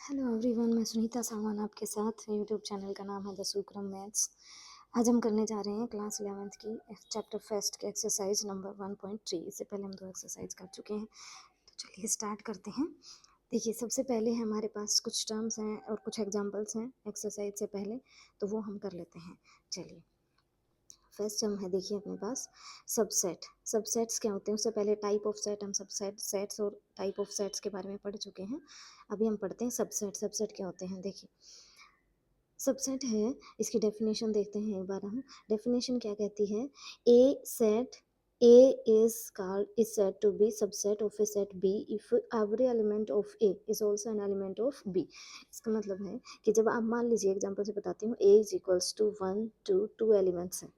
Hello everyone, मैं सुनीता सामान आपके साथ। यूट्यूब चैनल का नाम है द सुक्रम मैथ्स। आज हम करने जा रहे हैं क्लास 11th की चैप्टर फर्स्ट के एक्सरसाइज नंबर 1.3। इससे पहले हम 2 एक्सरसाइज कर चुके हैं, तो चलिए स्टार्ट करते हैं। देखिए, सबसे पहले हमारे पास कुछ टर्म्स हैं और कुछ एग्जांपल्स हैं एक्सरसाइज से पहले, तो वो हम कर लेते हैं। चलिए, फर्स्ट टर्म है, देखिए अपने पास सबसेट। सबसेट्स क्या होते हैं? उससे पहले टाइप ऑफ सेट, हम सबसेट सेट्स और टाइप ऑफ सेट्स के बारे में पढ़ चुके हैं। अभी हम पढ़ते हैं सबसेट। सबसेट क्या होते हैं? देखिए, सबसेट है, इसकी डेफिनेशन देखते हैं एक बार हम। डेफिनेशन क्या कहती है? ए set A is said to be subset of a set B if every element of A is also an element of B। इसका मतलब है कि जब आप मान लीजिए, एग्जांपल से बताती हूँ, A is equals to 1 2 2 elements हैं।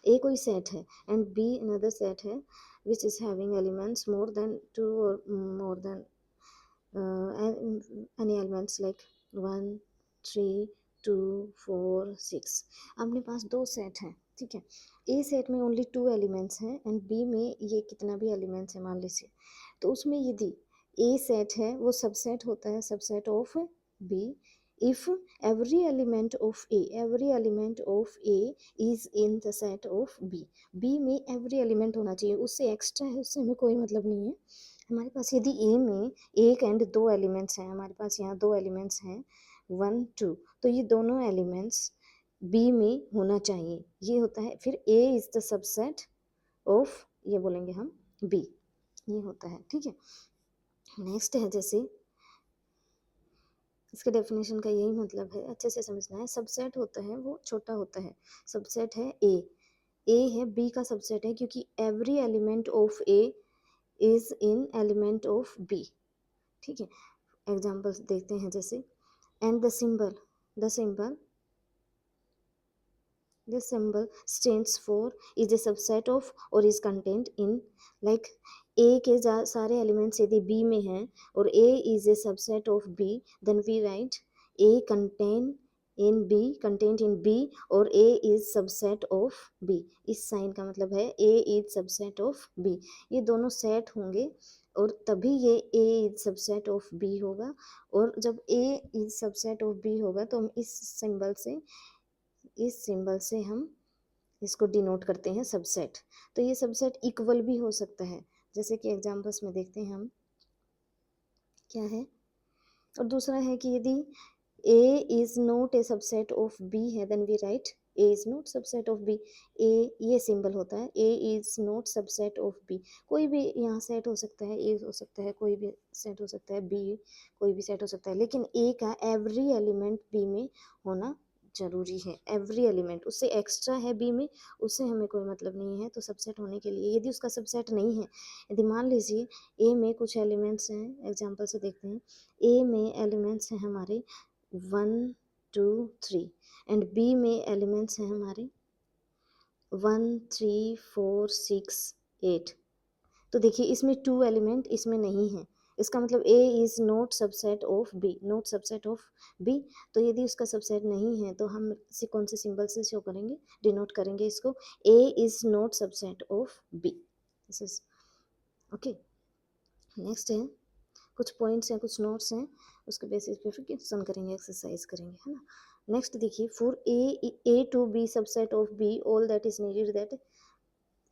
A कोई सेट है एंड B अनदर सेट है which is having elements more than 2 और more than any elements like 1 3 2 4 6। अपने पास दो सेट हैं, ठीक है। ए सेट में ओनली 2 एलिमेंट्स हैं एंड बी में ये कितना भी एलिमेंट्स है मान लीजिए, तो उसमें यदि ए सेट है वो सबसेट होता है subset of B if every element of A is in the set of B में every element होना चाहिए, उससे एक्स्ट्रा है उससे हमें कोई मतलब नहीं है। हमारे पास यदि ए में एक एंड दो एलिमेंट्स हैं, हमारे पास यहाँ दो एलिमेंट्स हैं 1 2, तो ये दोनों एलिमेंट्स बी में होना चाहिए, ये होता है। फिर A is the subset of, ये बोलेंगे हम, बी, ये होता है, ठीक है। नेक्स्ट है, जैसे इसके डेफिनेशन का यही मतलब है, अच्छे से समझना है। सबसेट होता है वो छोटा होता है, सबसेट है ए है बी का सबसेट है, क्योंकि every element of A is in element of B, ठीक है। एग्जाम्पल्स देखते हैं, जैसे and the symbol stands for is a subset of or is contained in, like a के सारे एलिमेंट्स यदि b में हैं और a is a subset of b, then we write a contained in b और a is subset of b। इस sign का मतलब है a is subset of b, ये दोनों सेट होंगे और तभी ये a is subset of b होगा। और जब a is subset of b होगा तो हम इस सिंबल से हम इसको डिनोट करते हैं सबसेट। तो ये सबसेट इक्वल भी हो सकता है, जैसे कि एग्जांपल्स में देखते हैं हम क्या है। और दूसरा है कि यदि A is not a subset of B है, then we write A is not subset of B. A, ये सिंबल होता है A is not subset of B. कोई भी यहाँ सेट हो सकता है, ए हो सकता है, कोई भी सेट हो सकता है, बी कोई भी सेट हो सकता है, लेकिन ए का एवरी एलिमेंट बी में होना जरूरी है। एवरी एलिमेंट, उससे एक्स्ट्रा है बी में, उससे हमें कोई मतलब नहीं है। तो सबसेट होने के लिए यदि उसका सबसेट नहीं है, यदि मान लीजिए ए में कुछ एलिमेंट्स हैं, एग्जांपल से देखते हैं, ए में एलिमेंट्स हैं हमारे 1 2 3 एंड बी में एलिमेंट्स हैं हमारे 1 3 4 6 8। तो देखिए, इसमें 2 एलिमेंट इसमें नहीं है, इसका मतलब A is not subset of B, not subset of B. तो यदि उसका सबसेट नहीं है तो हम इसे कौन से सिंबल से शो करेंगे, डिनोट करेंगे इसको, A is not subset of B. This is okay. Next है, कुछ पॉइंट्स हैं, कुछ नोट्स हैं, उसके बेसिस पे फिर क्वेश्चन करेंगे, एक्सरसाइज करेंगे, है ना। नेक्स्ट देखिए, for A to B subset of B all that is needed that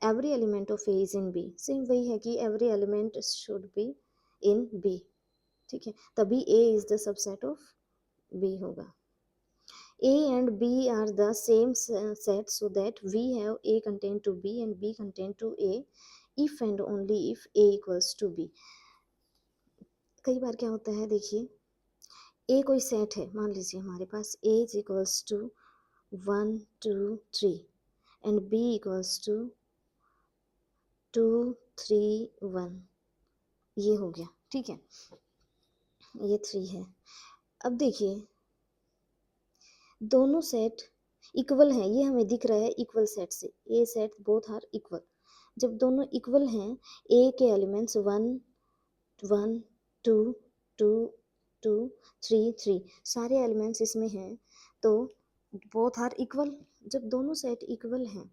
every element of A is in B. Same वही है कि every element should be in B, ठीक है, तभी A is the subset of B होगा। A and B are the same set so that we have A contained to B and B contained to A if and only if A equals to B। कई बार क्या होता है, देखिए, ए कोई set है, मान लीजिए हमारे पास A is equals to 1 2 3 and B equals to 2 3 1, ये हो गया, ठीक है, ये 3 है। अब देखिए, दोनों सेट इक्वल हैं, ये हमें दिख रहा है इक्वल सेट से, ए सेट बोथ आर इक्वल। जब दोनों इक्वल हैं, ए के एलिमेंट्स 1 1 2 2 2 3 3 सारे एलिमेंट्स इसमें हैं, तो बोथ आर इक्वल। जब दोनों सेट इक्वल हैं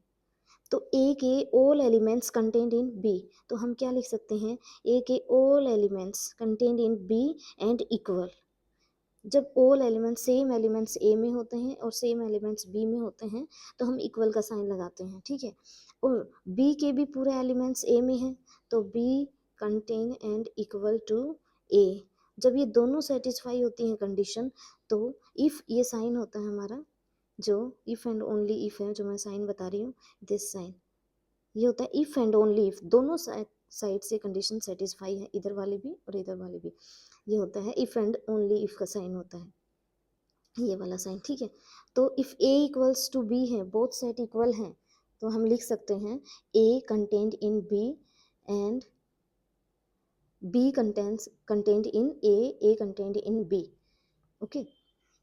तो ए के all elements contained in B, तो हम क्या लिख सकते हैं, ए के all elements contained in B and equal. जब all elements same elements A में होते हैं और सेम एलिमेंट्स बी में होते हैं तो हम इक्वल का साइन लगाते हैं, ठीक है। और बी के भी पूरे एलिमेंट्स ए में हैं तो B contain and equal to A. जब ये दोनों सेटिस्फाई होती हैं कंडीशन तो इफ़ ये साइन होता है हमारा, जो इफ़ एंड ओनली इफ़ है, जो मैं साइन बता रही हूँ, दिस साइन, ये होता है इफ़ एंड ओनली इफ़, दोनों साइड से कंडीशन सेटिस्फाई है, इधर वाली भी और इधर वाली भी, ये होता है इफ़ एंड ओनली इफ़ का साइन होता है, ये वाला साइन, ठीक है। तो if A equals to B है, बोथ सेट इक्वल हैं, तो हम लिख सकते हैं A contained in B and B contained in A contained in B, okay.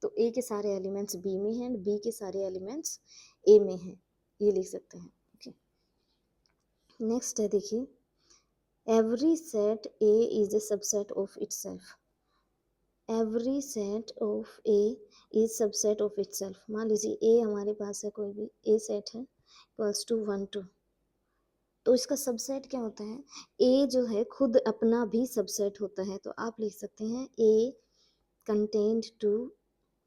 तो ए के सारे एलिमेंट्स बी में हैं, बी के सारे एलिमेंट्स ए में हैं, ये लिख सकते हैं, ओके। नेक्स्ट है, देखिए, every set A is a subset of itself. Every set of A is subset of itself. मान लीजिए ए हमारे पास है, कोई भी ए सेट है इक्वल्स टू 1 2, तो इसका सबसेट क्या होता है, ए जो है खुद अपना भी सबसेट होता है, तो आप लिख सकते हैं A contained to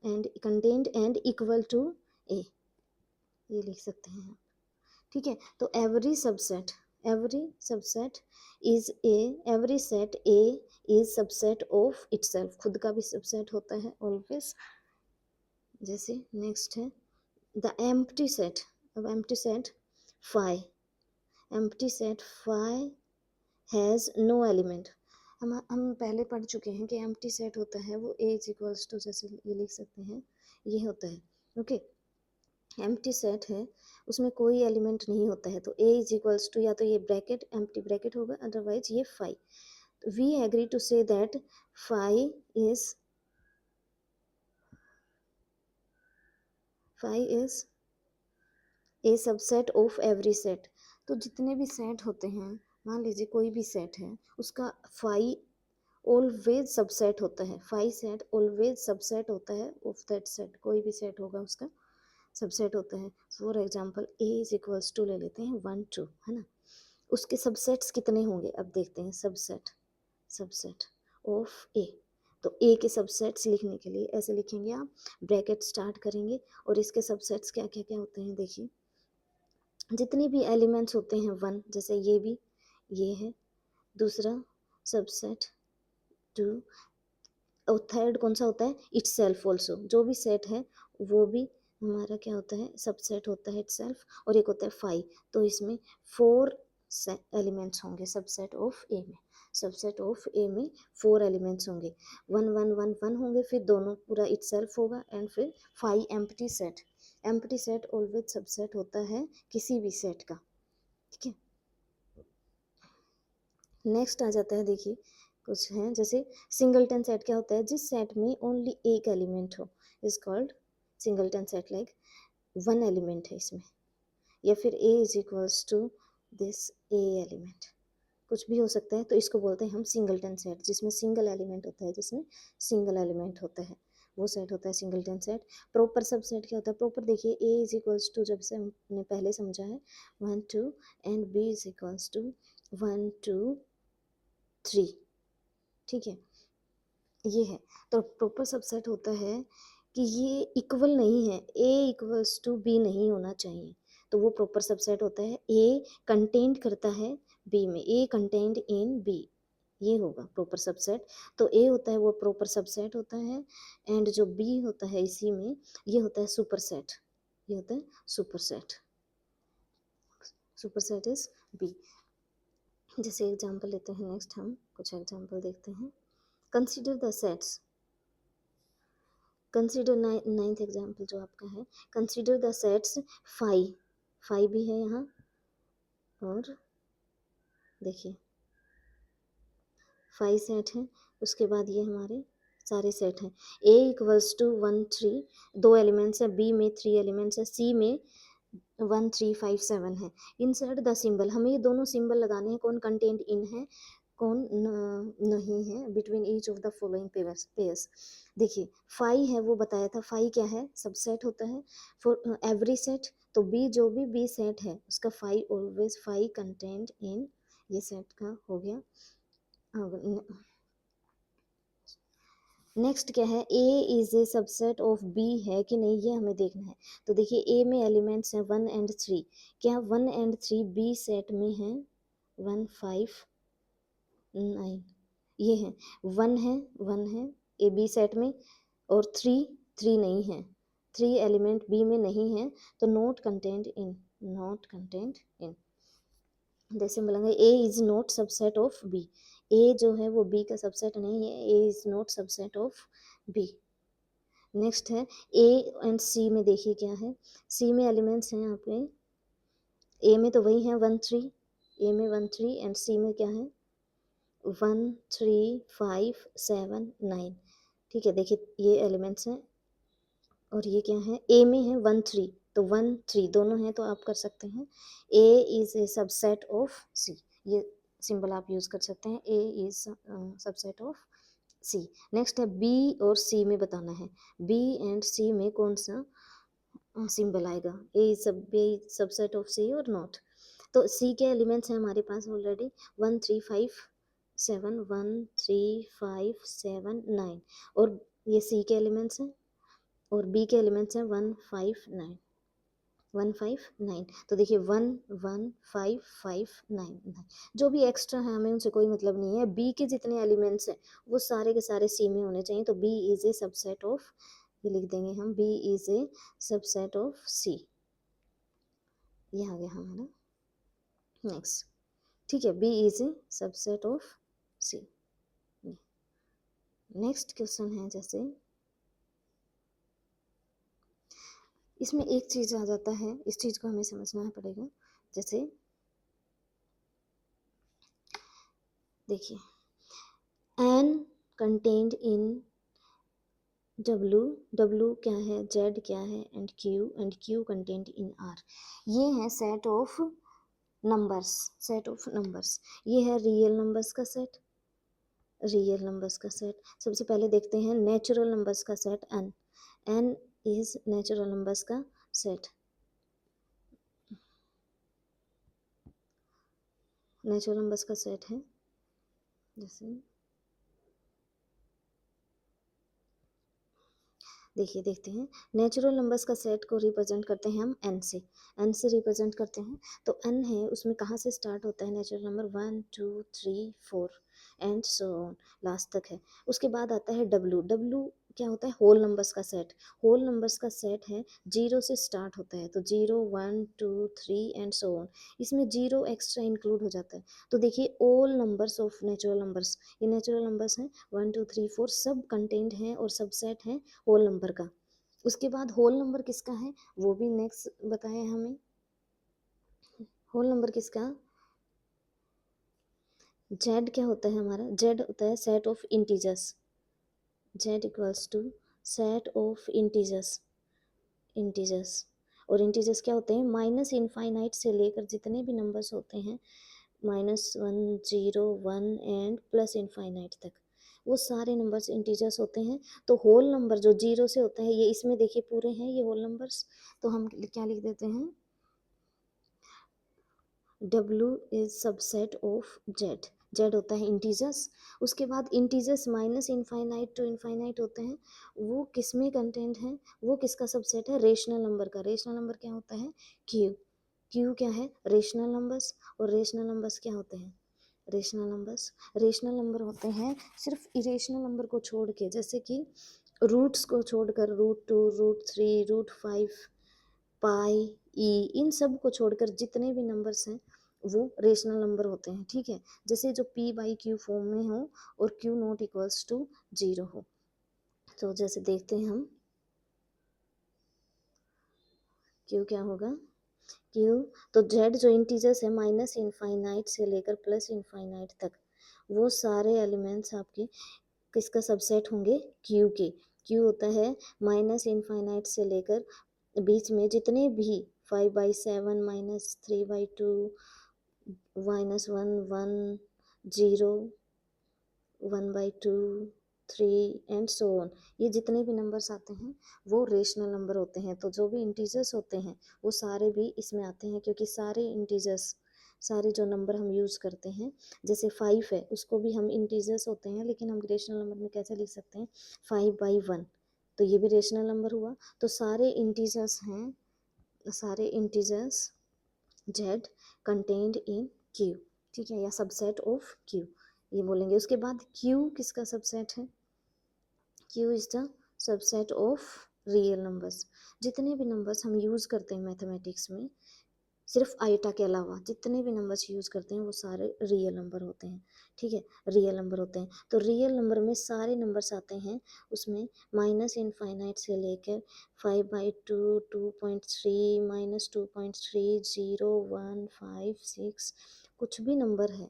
and contained and equal to A, ये लिख सकते हैं आप, ठीक है। तो every subset is A, every set A is subset of itself, खुद का भी सबसेट होता है ऑलवेज। जैसे नेक्स्ट है द एम्प्टी सेट। अब empty set phi, empty set phi has no element. हम पहले पढ़ चुके हैं कि एम्प्टी सेट होता है वो ए इज इक्वल्स टू, जैसे ये लिख सकते हैं, ये होता है, ओके। एम्प्टी सेट है उसमें कोई एलिमेंट नहीं होता है, तो ए इज इक्वल्स टू या तो ये ब्रैकेट एम्प्टी ब्रैकेट होगा, अदरवाइज ये phi. We agree to say that phi is a subset of every set. तो जितने भी सेट होते हैं, मान लीजिए कोई भी सेट है, उसका फाई ऑलवेज सबसेट होता है, फाई सेट ऑलवेज सबसेट होता है ऑफ दैट सेट, कोई भी सेट होगा उसका सबसेट होता है। For example A is equals to ले लेते हैं 1 2, है ना। उसके सबसेट्स कितने होंगे, अब देखते हैं। सबसेट ऑफ ए, तो ए के सबसेट्स लिखने के लिए ऐसे लिखेंगे आप, ब्रैकेट स्टार्ट करेंगे और इसके सबसेट्स क्या क्या क्या होते हैं, देखिए जितने भी एलिमेंट्स होते हैं 1, जैसे ये भी, ये है दूसरा सबसेट 2, और थर्ड कौन सा होता है, इट्स सेल्फ ऑल्सो, जो भी सेट है वो भी हमारा क्या होता है, सबसेट होता है इटसेल्फ, और एक होता है 5, तो इसमें 4 एलिमेंट्स होंगे सबसेट ऑफ ए में, सबसेट ऑफ ए में 4 एलिमेंट्स होंगे, 1 1 1 1 होंगे, फिर दोनों पूरा इटसेल्फ होगा, एंड फिर 5 empty set. Empty set always subset होता है किसी भी सेट का, ठीक है। नेक्स्ट आ जाता है, देखिए कुछ है, जैसे सिंगलटन सेट क्या होता है, जिस सेट में ओनली एक एलिमेंट हो is called singleton set, like 1 element है इसमें, या फिर A is equals to this a element, कुछ भी हो सकता है, तो इसको बोलते हैं हम सिंगलटन सेट, जिसमें सिंगल एलिमेंट होता है, जिसमें सिंगल एलिमेंट होता है वो सेट होता है सिंगलटन सेट। प्रॉपर सबसेट क्या होता है, प्रॉपर देखिए ए इज इक्वल्स टू, जब से हमने पहले समझा है 1 2, and B is equals to 1 2 3, ठीक है, ये है। तो प्रॉपर सबसेट होता है कि ये इक्वल नहीं है, ए इक्वल्स टू बी नहीं होना चाहिए, तो वो प्रॉपर सबसेट होता है। ए कंटेंट करता है बी में, ए कंटेंट इन बी, ये होगा प्रॉपर सबसेट। तो ए होता है वो प्रॉपर सबसेट होता है, एंड जो बी होता है इसी में, ये होता है सुपरसेट, ये होता है सुपरसेट, सुपरसेट इज बी। जैसे एग्जांपल लेते हैं, नेक्स्ट हम कुछ एग्जांपल देखते हैं। Consider the sets, consider ninth example जो आपका है, कंसीडर द सेट्स 5, 5 भी है यहाँ, और देखिए 5 सेट हैं, उसके बाद ये हमारे सारे सेट हैं। ए इक्वल्स टू 1 3, 2 एलिमेंट्स है, बी में 3 एलिमेंट्स है, सी में 1 3 5 7 है। इंसर्ट द सिंबल, हमें ये दोनों सिंबल लगाने हैं, कौन कंटेंट इन है कौन नहीं है, between each of the following pairs. देखिए 5 है वो बताया था, 5 क्या है, सबसेट होता है फॉर एवरी सेट, तो बी जो भी बी सेट है उसका 5 ऑलवेज 5 कंटेंट इन, ये सेट का हो गया। नेक्स्ट क्या है, A is a subset of B है कि नहीं, ये हमें देखना है। तो देखिए ए में एलिमेंट्स हैं 1 और 3, क्या 1 और 3 बी सेट में हैं? 1 5 9 ये है, 1 है ए बी सेट में, और 3 नहीं है, 3 एलिमेंट बी में नहीं है, तो not contained in, not contained in. जैसे बोलेंगे A is not subset of B, A जो है वो बी का सबसेट नहीं है, A is not subset of B. Next है ए एंड सी में, देखिए क्या है, सी में एलिमेंट्स हैं यहाँ पे, ए में तो वही है 1 3, ए में 1 3 एंड सी में क्या है 1 3 5 7 9। ठीक है, देखिए ये एलिमेंट्स हैं, और ये क्या है, ए में है 1 3, तो 1 3 दोनों हैं, तो आप कर सकते हैं A is a subset of C, ये सिंबल आप यूज कर सकते हैं, A is subset of C. Next है बी और सी में बताना है, बी एंड सी में कौन सा सिंबल आएगा, ए सब बी सबसेट ऑफ सी और नॉट। तो सी के एलिमेंट्स हैं हमारे पास ऑलरेडी 1 3 5 7, 1 3 5 7 9, और ये सी के एलिमेंट्स हैं, और बी के एलिमेंट्स हैं 1 5 9, 1 5 9। तो देखिए 1 1 5 5 9 9, जो भी एक्स्ट्रा है हमें उनसे कोई मतलब नहीं है, बी के जितने एलिमेंट्स हैं वो सारे के सारे सी में होने चाहिए, तो B is a subset of, ये लिख देंगे हम, B is a subset of C, ये आ गया हमारा। नेक्स्ट, ठीक है, B is a subset of C. Next question है, जैसे इसमें एक चीज आ जाता है, इस चीज को हमें समझना पड़ेगा। जैसे देखिए N contained in W, W क्या है, जेड क्या है, and Q contained in R, ये है set of numbers, set of numbers, ये है रियल नंबर्स का सेट, रियल नंबर्स का सेट। सबसे पहले देखते हैं नेचुरल नंबर्स का set N, N is natural numbers का सेट, नेचुरल नंबर्स का सेट है। जैसे देखिए, देखते हैं नेचुरल नंबर्स का सेट को रिप्रेजेंट करते हैं हम एन से, एन से रिप्रेजेंट करते हैं। तो एन है, उसमें कहाँ से स्टार्ट होता है natural number, 1 2 3 4 and so on, last तक है। उसके बाद आता है डब्लू, डब्लू क्या होता है, होल नंबर्स का सेट, होल नंबर्स का सेट है, 0 से स्टार्ट होता है, तो 0 1 2 3 एंड सो ऑन, इसमें 0 एक्स्ट्रा इंक्लूड हो जाता है। तो देखिए all numbers of natural numbers, ये नेचुरल नंबर्स हैं 1 2 3 4, सब कंटेंट हैं और सब सेट हैं होल नंबर का। उसके बाद होल नंबर किसका है, वो भी नेक्स्ट बताया हमें, होल नंबर किसका, जेड क्या होता है हमारा, जेड होता है set of integers, Z equals to set of integers, integers. और इंटीजर्स क्या होते हैं, माइनस इनफाइनाइट से लेकर जितने भी नंबर्स होते हैं, -1 0 1 एंड प्लस इनफाइनाइट तक, वो सारे नंबर्स इंटीजर्स होते हैं। तो होल नंबर जो 0 से होता है, ये इसमें देखिए पूरे हैं ये होल नंबर्स, तो हम क्या लिख देते हैं, W is subset of Z, Z होता है इंटीजर्स। उसके बाद integers minus infinite to infinite होते हैं, वो किस में कंटेंट है, वो किसका सबसेट है, रेशनल नंबर का। रेशनल नंबर क्या होता है, क्यू, क्यू क्या है, रेशनल नंबर्स। और रेशनल नंबर्स क्या होते हैं, रेशनल नंबर्स, रेशनल नंबर होते हैं सिर्फ इरेशनल नंबर को छोड़ के, जैसे कि रूट्स को छोड़कर, √2 √3 √5 पाई ई, इन सब को छोड़कर जितने भी नंबर्स हैं वो रेशनल नंबर होते हैं। ठीक है, जैसे जो p/q फॉर्म में हो और q नॉट इक्वल्स टू 0 हो। तो जैसे देखते हैं हम q क्या होगा, q, तो z जो इंटीजर्स है माइनस इनफाइनाइट से लेकर प्लस इनफाइनाइट तक, वो सारे एलिमेंट्स आपके किसका सबसेट होंगे, q के। q होता है माइनस इनफाइनाइट से लेकर बीच में जितने भी 5/7 -3/2 -1 1 0 1/2 3 एंड सो ऑन, ये जितने भी नंबर्स आते हैं वो रेशनल नंबर होते हैं। तो जो भी इंटीजर्स होते हैं वो सारे भी इसमें आते हैं, क्योंकि सारे इंटीजर्स सारे जो नंबर हम यूज़ करते हैं, जैसे 5 है उसको भी हम इंटीजर्स होते हैं लेकिन हम रेशनल नंबर में कैसे लिख सकते हैं 5/1, तो ये भी रेशनल नंबर हुआ। तो सारे इंटीजर्स हैं, सारे integers z contained in q, ठीक है, या सबसेट ऑफ q ये बोलेंगे। उसके बाद q किसका सबसेट है, q is the subset of real numbers. जितने भी नंबर्स हम यूज़ करते हैं मैथमेटिक्स में, सिर्फ आइटा के अलावा जितने भी नंबर्स यूज़ करते हैं वो सारे रियल नंबर होते हैं, ठीक है, रियल नंबर होते हैं। तो रियल नंबर में सारे नंबर्स आते हैं, उसमें माइनस इनफाइनाइट से लेकर 5/2, 2.3, -2.3, 0, 1, 5, 6, कुछ भी नंबर है,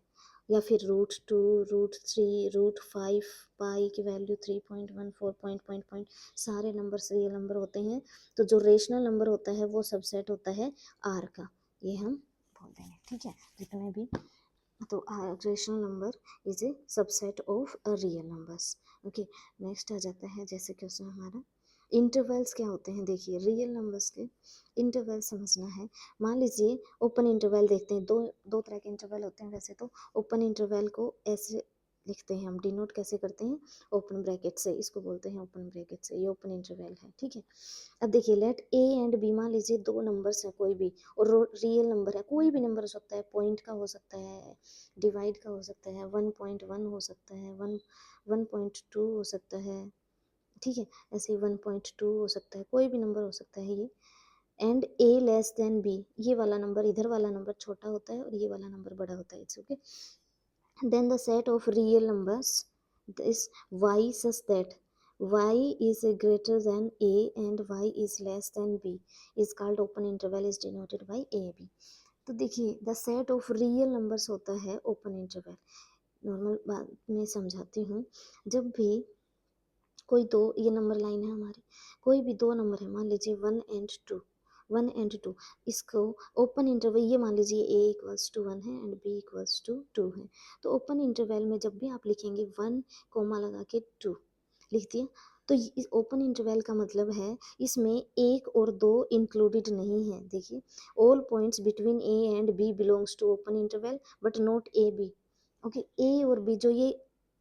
या फिर √2, √3, √5, पाई की वैल्यू 3.1, 4 सारे नंबर्स रियल नंबर होते हैं। तो जो रेशनल नंबर होता है वो सबसेट होता है आर का, ये हम बोल देंगे, ठीक है, जितने भी। तो rational number is a subset of real numbers. Okay, next आ जाता है जैसे क्वेश्चन हमारा इंटरवल्स क्या होते हैं। देखिए रियल नंबर्स के इंटरवल समझना है। मान लीजिए ओपन इंटरवल देखते हैं, दो तरह के इंटरवल होते हैं वैसे तो। ओपन इंटरवल को ऐसे लिखते हैं हम, डिनोट कैसे करते हैं, ओपन ब्रैकेट से, इसको बोलते हैं ओपन ब्रैकेट से, ये ओपन इंटरवल है, ठीक है। अब देखिए लेट ए एंड बी, मान लीजिए दो नंबर्स हैं कोई भी, और रियल नंबर है, कोई भी नंबर हो सकता है, पॉइंट का हो सकता है, डिवाइड का हो सकता है, 1.1 हो सकता है, 1.2 हो सकता है, ठीक है, ऐसे ही 1.2 हो सकता है, कोई भी नंबर हो सकता है ये। And A less than B, ये वाला नंबर, इधर वाला नंबर छोटा होता है और ये वाला नंबर बड़ा होता है, it's okay. Then the set of real numbers is y such that y is greater than a and y is less than b is called open interval, is denoted by a b। तो देखिए the set of real numbers होता है open interval. Normal बात में समझाती हूँ, जब भी कोई दो, ये नंबर लाइन है हमारी, कोई भी दो नंबर है, मान लीजिए 1 and 2, इसको ओपन इंटरवल, ये मान लीजिए a इक्वल्स टू 1 है एंड b इक्वल्स टू 2 है, तो ओपन इंटरवल में जब भी आप लिखेंगे 1 कोमा लगा के 2 लिख दिया, तो इस ओपन इंटरवल का मतलब है इसमें एक और दो इंक्लूडेड नहीं है। देखिए all points between a and b belongs to open interval but not A B. Okay, A और बी,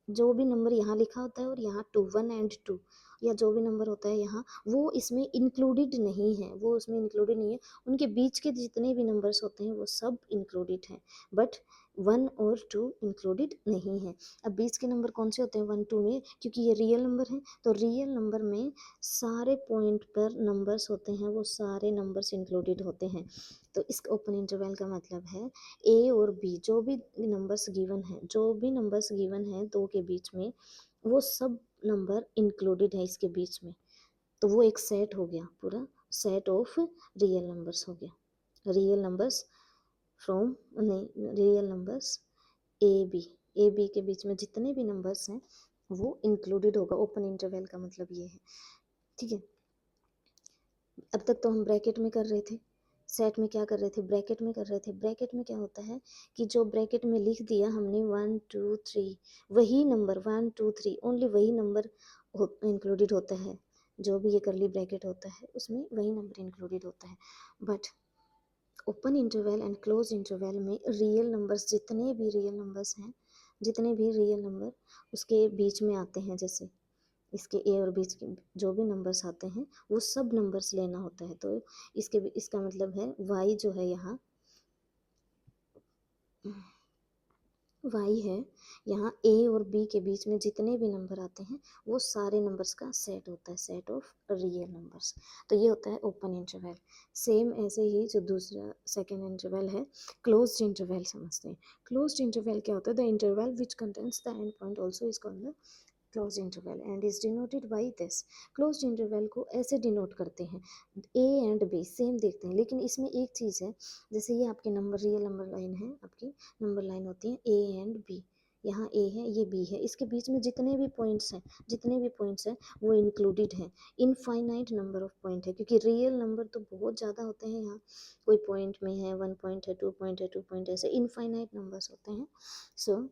जो भी नंबर यहाँ लिखा होता है और यहाँ 1 and 2, या जो भी नंबर होता है यहाँ, वो इसमें इंक्लूडेड नहीं है, वो उसमें इंक्लूडेड नहीं है। उनके बीच के जितने भी नंबर्स होते हैं वो सब इंक्लूडेड हैं, बट 1 और 2 इंक्लूडेड नहीं है। अब बीच के नंबर कौन से होते हैं 1, 2 में, क्योंकि ये रियल नंबर हैं, तो रियल नंबर में सारे पॉइंट पर नंबर्स होते हैं, वो सारे नंबर्स इंक्लूडेड होते हैं। तो इस ओपन इंटरवल का मतलब है ए और बी, जो भी नंबर्स गिवन है दो के बीच में, वो सब नंबर इंक्लूडेड है इसके बीच में, तो वो एक सेट हो गया, पूरा सेट ऑफ रियल नंबर्स हो गया। रियल नंबर्स फ्रॉम, नहीं, रियल नंबर्स ए बी के बीच में जितने भी नंबर्स हैं वो इंक्लूडेड होगा। ओपन इंटरवल का मतलब ये है, ठीक है। अब तक तो हम ब्रैकेट में कर रहे थे, सेट में क्या कर रहे थे, ब्रैकेट में कर रहे थे। ब्रैकेट में क्या होता है कि जो ब्रैकेट में लिख दिया हमने 1, 2, 3, वही नंबर 1, 2, 3 ओनली वही नंबर इंक्लूडेड होता है, जो भी ये करली ब्रैकेट होता है उसमें वही नंबर इंक्लूडेड होता है। But open interval and close interval में रियल नंबर्स, जितने भी रियल नंबर उसके बीच में आते हैं, जैसे इसके ए और बीच के जो भी नंबर्स आते हैं वो सब नंबर्स लेना होता है। तो इसका मतलब है y जो है यहाँ, y है यहाँ, a और b के बीच में जितने भी नंबर आते हैं वो सारे नंबर्स का सेट होता है, सेट ऑफ रियल नंबर्स। तो ये होता है ओपन इंटरवल। सेम ऐसे ही जो दूसरा सेकेंड इंटरवल है, क्लोज्ड इंटरवल समझते हैं। क्लोज्ड इंटरवल क्या होता है, the interval which contains the end point also is called the close interval and is denoted by this. Close interval को ऐसे डिनोट करते हैं, ए एंड बी सेम देखते हैं, लेकिन इसमें एक चीज़ है, जैसे ये आपके नंबर, रियल नंबर लाइन है, आपकी नंबर लाइन होती है ए एंड बी, यहाँ ए है ये बी है, इसके बीच में जितने भी पॉइंट्स हैं वो इंक्लूडेड हैं। इनफाइनाइट नंबर ऑफ पॉइंट है, क्योंकि रियल नंबर तो बहुत ज़्यादा होते हैं, यहाँ कोई पॉइंट में है, 1 पॉइंट है, 2 पॉइंट है, 2 पॉइंट, ऐसे इनफाइनाइट नंबर्स होते हैं। सो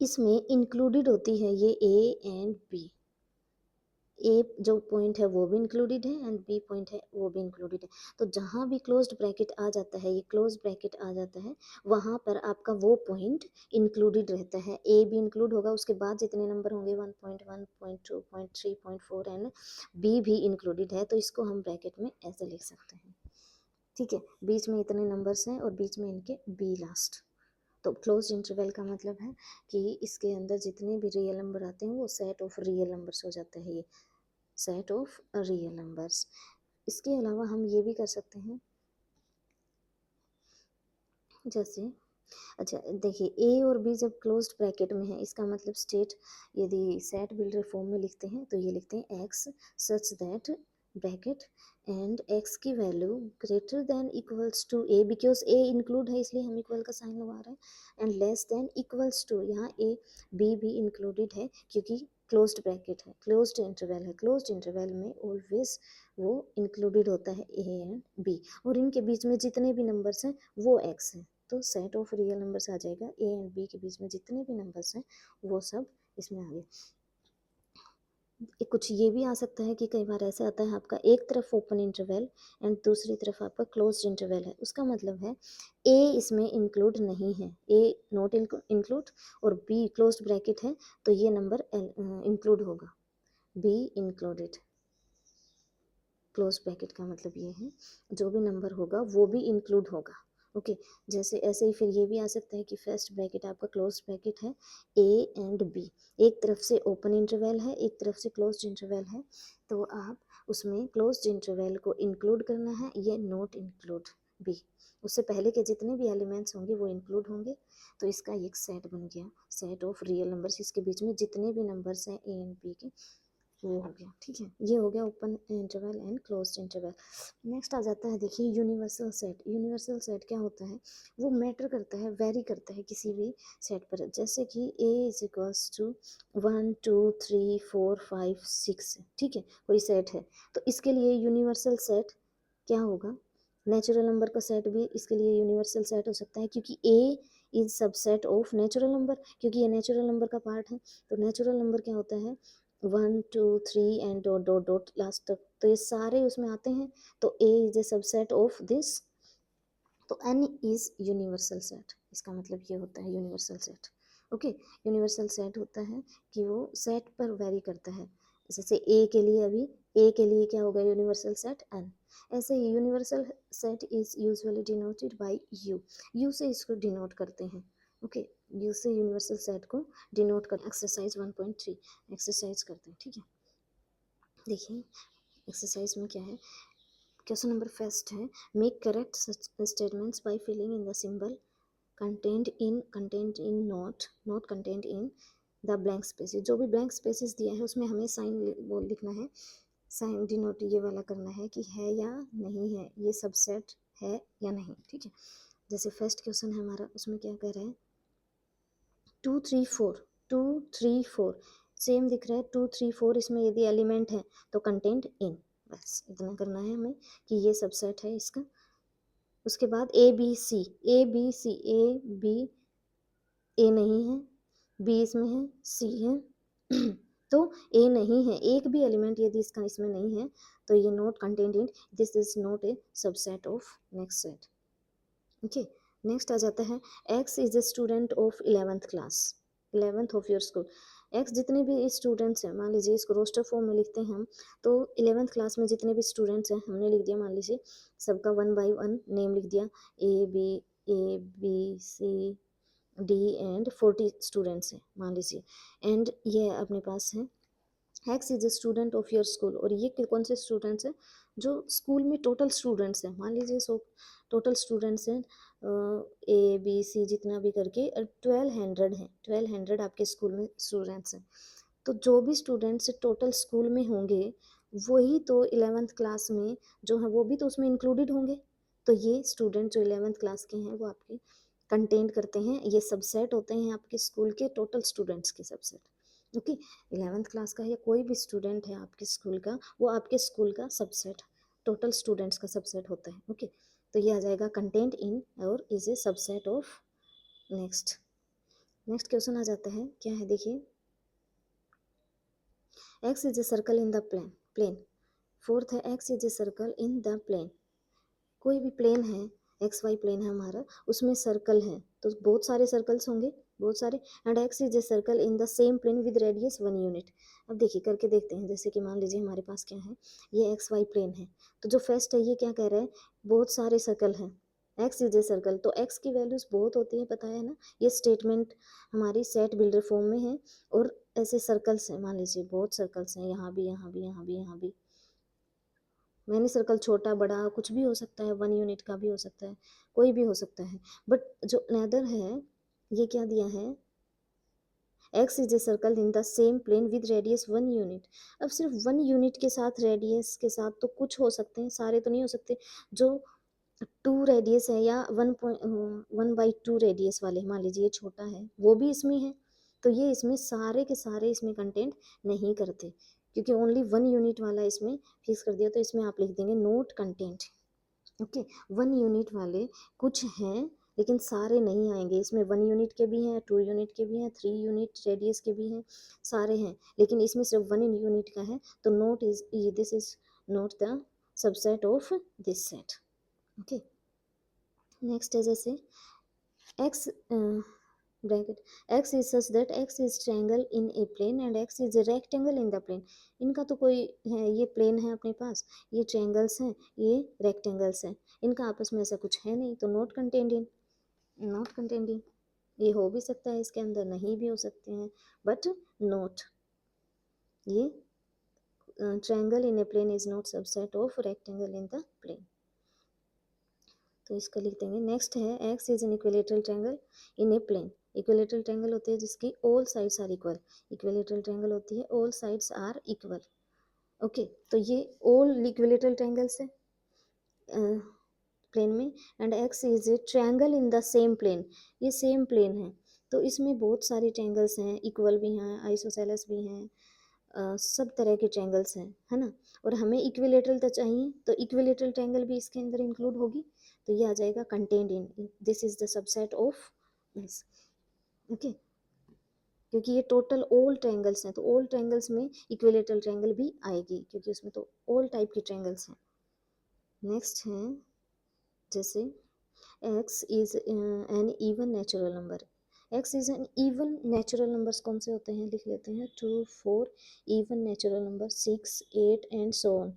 इसमें इंक्लूडेड होती है ये ए एंड बी, ए जो पॉइंट है वो भी इंक्लूडेड है एंड बी पॉइंट है वो भी इंक्लूडेड है। तो जहाँ भी क्लोज्ड ब्रैकेट आ जाता है, ये क्लोज ब्रैकेट आ जाता है, वहाँ पर आपका वो पॉइंट इंक्लूडेड रहता है। ए भी इंक्लूड होगा, उसके बाद जितने नंबर होंगे 1.1, 0.2, 0.3, 0.4 एंड बी भी इंक्लूडेड है, तो इसको हम ब्रैकेट में ऐसे लिख सकते हैं। ठीक है, बीच में इतने नंबर्स हैं और बीच में इनके बी लास्ट। तो क्लोज इंटरवल का मतलब है कि इसके अंदर जितने भी रियल नंबर आते हैं वो सेट ऑफ रियल नंबर्स हो जाता है, ये सेट ऑफ रियल नंबर्स। इसके अलावा हम ये भी कर सकते हैं, जैसे अच्छा देखिए, ए और बी जब क्लोज्ड ब्रैकेट में है, इसका मतलब स्टेट, यदि सेट बिल्डर फॉर्म में लिखते हैं तो ये लिखते हैं x such that bracket and x की value greater than equals to A, because A include है इसलिए हम इक्वल का साइन लगा रहे हैं, and less than equals to, यहाँ ए बी भी इंक्लूडेड है क्योंकि क्लोज्ड ब्रैकेट है, क्लोज्ड इंटरवल है, क्लोज्ड इंटरवल में ऑलवेज वो इंक्लूडेड होता है ए एंड बी, और इनके बीच में जितने भी नंबर्स हैं वो एक्स हैं। तो सेट ऑफ रियल नंबर्स आ जाएगा, ए एंड बी के बीच में जितने भी नंबर्स हैं वो सब इसमें आ गए। कुछ ये भी आ सकता है कि कई बार ऐसा आता है आपका एक तरफ ओपन इंटरवल एंड दूसरी तरफ आपका क्लोज्ड इंटरवल है, उसका मतलब है ए इसमें इंक्लूड नहीं है, ए नॉट इंक्लूड, और बी क्लोज्ड ब्रैकेट है तो ये नंबर इंक्लूड होगा, बी इंक्लूडेड। क्लोज ब्रैकेट का मतलब ये है जो भी नंबर होगा वो भी इंक्लूड होगा। ओके, जैसे ऐसे ही फिर ये भी आ सकता है कि फर्स्ट ब्रैकेट आपका क्लोज ब्रैकेट है, ए एंड बी, एक तरफ से ओपन इंटरवल है एक तरफ से क्लोज्ड इंटरवल है, तो आप उसमें क्लोज्ड इंटरवल को इंक्लूड करना है, ये नॉट इंक्लूड बी, उससे पहले के जितने भी एलिमेंट्स होंगे वो इंक्लूड होंगे। तो इसका एक सेट बन गया, सेट ऑफ रियल नंबर्स, इसके बीच में जितने भी नंबर्स हैं ए एंड बी के वो हो गया। ठीक है, ये हो गया open interval and closed interval. Next आ जाता है, देखिए यूनिवर्सल सेट। यूनिवर्सल सेट क्या होता है, वो मैटर करता है, वेरी करता है किसी भी सेट पर, जैसे कि ए इज इक्वल्स टू 1 2 3 4 5 6, ठीक है, कोई सेट है तो इसके लिए यूनिवर्सल सेट क्या होगा, नेचुरल नंबर का सेट भी इसके लिए यूनिवर्सल सेट हो सकता है, क्योंकि A is subset of natural number, क्योंकि ये नेचुरल नंबर का पार्ट है। तो नेचुरल नंबर क्या होता है, 1 2 3 and dot dot dot last तक, तो ये सारे उसमें आते हैं, तो A is a subset of this, तो एन इज यूनिवर्सल सेट, इसका मतलब ये होता है universal set. Okay, universal set होता है कि वो सेट पर वेरी करता है, जैसे ए के लिए, अभी ए के लिए क्या होगा यूनिवर्सल सेट एन, ऐसे ही universal set is usually denoted by U, U से इसको डिनोट करते हैं। ओके, यू से यूनिवर्सल सेट को डिनोट कर, एक्सरसाइज 1.3 एक्सरसाइज करते हैं। ठीक है, देखिए एक्सरसाइज में क्या है, क्वेश्चन नंबर फर्स्ट है, make correct statements by filling in the symbol contained in not contained in the blank spaces, जो भी ब्लैंक स्पेसेस दिया है उसमें हमें साइन वो लिखना है, साइन डिनोट ये वाला करना है कि है या नहीं है, ये सबसेट है या नहीं। ठीक है, जैसे फर्स्ट क्वेश्चन है हमारा, उसमें क्या कह रहा है, 2 3 4 सेम दिख रहा है, 2 3 4 इसमें यदि एलिमेंट है तो कंटेंट इन, बस इतना करना है हमें कि ये सबसेट है इसका। उसके बाद A B C, A B C, A B, A नहीं है, बी इसमें है, सी है तो ए नहीं है, एक भी एलिमेंट यदि इसका इसमें नहीं है तो ये not contained in, this is not a subset of next set. Okay, next आ जाता है, x is a student of 11th class, 11th of your school, x जितने भी स्टूडेंट्स हैं, मान लीजिए इसको रोस्टर फॉर्म में लिखते हैं हम, तो 11th क्लास में जितने भी स्टूडेंट्स हैं हमने लिख दिया, मान लीजिए सबका 1 बाई 1 नेम लिख दिया, A B C D and 40 students हैं मान लीजिए, एंड ये अपने पास है x is a student of your school, और ये कौन से स्टूडेंट्स हैं, जो स्कूल में टोटल स्टूडेंट्स हैं, मान लीजिए सो टोटल स्टूडेंट्स हैं ए बी सी जितना भी करके 1200 हैं, 1200 आपके स्कूल में स्टूडेंट्स हैं, तो जो भी स्टूडेंट्स टोटल स्कूल में होंगे वही तो 11th क्लास में जो है वो भी तो उसमें इंक्लूडेड होंगे, तो ये स्टूडेंट जो 11th क्लास के हैं वो आपके कंटेंट करते हैं, ये सबसेट होते हैं आपके स्कूल के टोटल स्टूडेंट्स के सबसेट। ओके, 11th क्लास का या कोई भी स्टूडेंट है आपके स्कूल का, वो आपके स्कूल का सबसेट, टोटल स्टूडेंट्स का सबसेट होता है। ओके, तो ये आ जाएगा कंटेंट इन और is a subset of next. Next question आ जाता है, क्या है देखिए, x is a circle in the plane. Fourth है x is a circle in the plane. कोई भी प्लेन है, एक्स वाई प्लेन है हमारा, उसमें सर्कल है तो बहुत सारे सर्कल्स होंगे, बहुत सारे। And x is a circle in the same plane with radius 1 unit. अब देखिए करके देखते हैं, जैसे कि मान लीजिए हमारे पास क्या है, ये एक्स वाई प्लेन है, तो जो फर्स्ट है ये क्या कह रहा है, बहुत सारे सर्कल हैं, एक्स इज ए सर्कल, तो एक्स की वैल्यूज बहुत होती है, पता है ना। ये स्टेटमेंट हमारी सेट बिल्डर फॉर्म में है। और ऐसे सर्कल्स हैं, मान लीजिए बहुत सर्कल्स हैं, यहाँ भी, यहाँ भी, यहाँ भी, यहाँ भी। मैंने सर्कल छोटा बड़ा कुछ भी हो सकता है, 1 यूनिट का भी हो सकता है, कोई भी हो सकता है। बट जो अनदर है, ये क्या दिया है, x is a circle in the same plane with radius 1 unit. अब सिर्फ 1 यूनिट के साथ, रेडियस के साथ तो कुछ हो सकते हैं, सारे तो नहीं हो सकते। जो 2 रेडियस है या 1/2 रेडियस वाले, मान लीजिए ये छोटा है, वो भी इसमें है, तो ये इसमें सारे के सारे इसमें कंटेंट नहीं करते, क्योंकि ओनली 1 यूनिट वाला इसमें फिक्स कर दिया। तो इसमें आप लिख देंगे नोट कंटेंट। ओके, 1 यूनिट वाले कुछ हैं, लेकिन सारे नहीं आएंगे इसमें। 1 यूनिट के भी हैं, 2 यूनिट के भी हैं, 3 यूनिट रेडियस के भी हैं, सारे हैं, लेकिन इसमें सिर्फ 1 यूनिट का है। तो not is, this is not the subset of this set. Okay, next है जैसे X bracket, X is such that X is triangle in a plane and x is a rectangle in the plane. इनका तो कोई है, ये plane है अपने पास, ये ट्रायंगल्स हैं, ये रेक्टेंगल्स हैं, इनका आपस में ऐसा कुछ है नहीं, तो not contained in, not contained in. ये हो भी सकता है इसके अंदर, नहीं भी हो सकते हैं, बट नॉट, ये triangle in a plane is not subset of rectangle in the plane. तो इसका लिख देंगे। नेक्स्ट है x is an equilateral triangle in a plane. Equilateral triangle होते हैं जिसकी all sides are equal. Equilateral triangle होती है all sides are equal. Okay, तो ये ऑल इक्विलेटरल ट्रायंगल्स है प्लेन में। And x is a triangle in the same plane, ये सेम प्लेन है, तो इसमें बहुत सारे ट्रायंगल्स हैं, इक्वल भी हैं, आइसोसेलेस भी हैं, सब तरह के ट्रायंगल्स हैं, है ना। और हमें इक्विलेटरल तो चाहिए, तो इक्विलेटरल ट्रायंगल भी इसके अंदर इंक्लूड होगी, तो ये आ जाएगा contained in, this is the subset of this. Okay, क्योंकि ये टोटल ऑल ट्रायंगल्स हैं, तो ऑल ट्रायंगल्स में इक्विलेटरल ट्रायंगल भी आएगी, क्योंकि उसमें तो ऑल टाइप के ट्रायंगल्स हैं। नेक्स्ट है जैसे x is N even natural number. X is N even natural numbers कौन से होते हैं, लिख लेते हैं, 2 4 even natural number 6 8 and so on,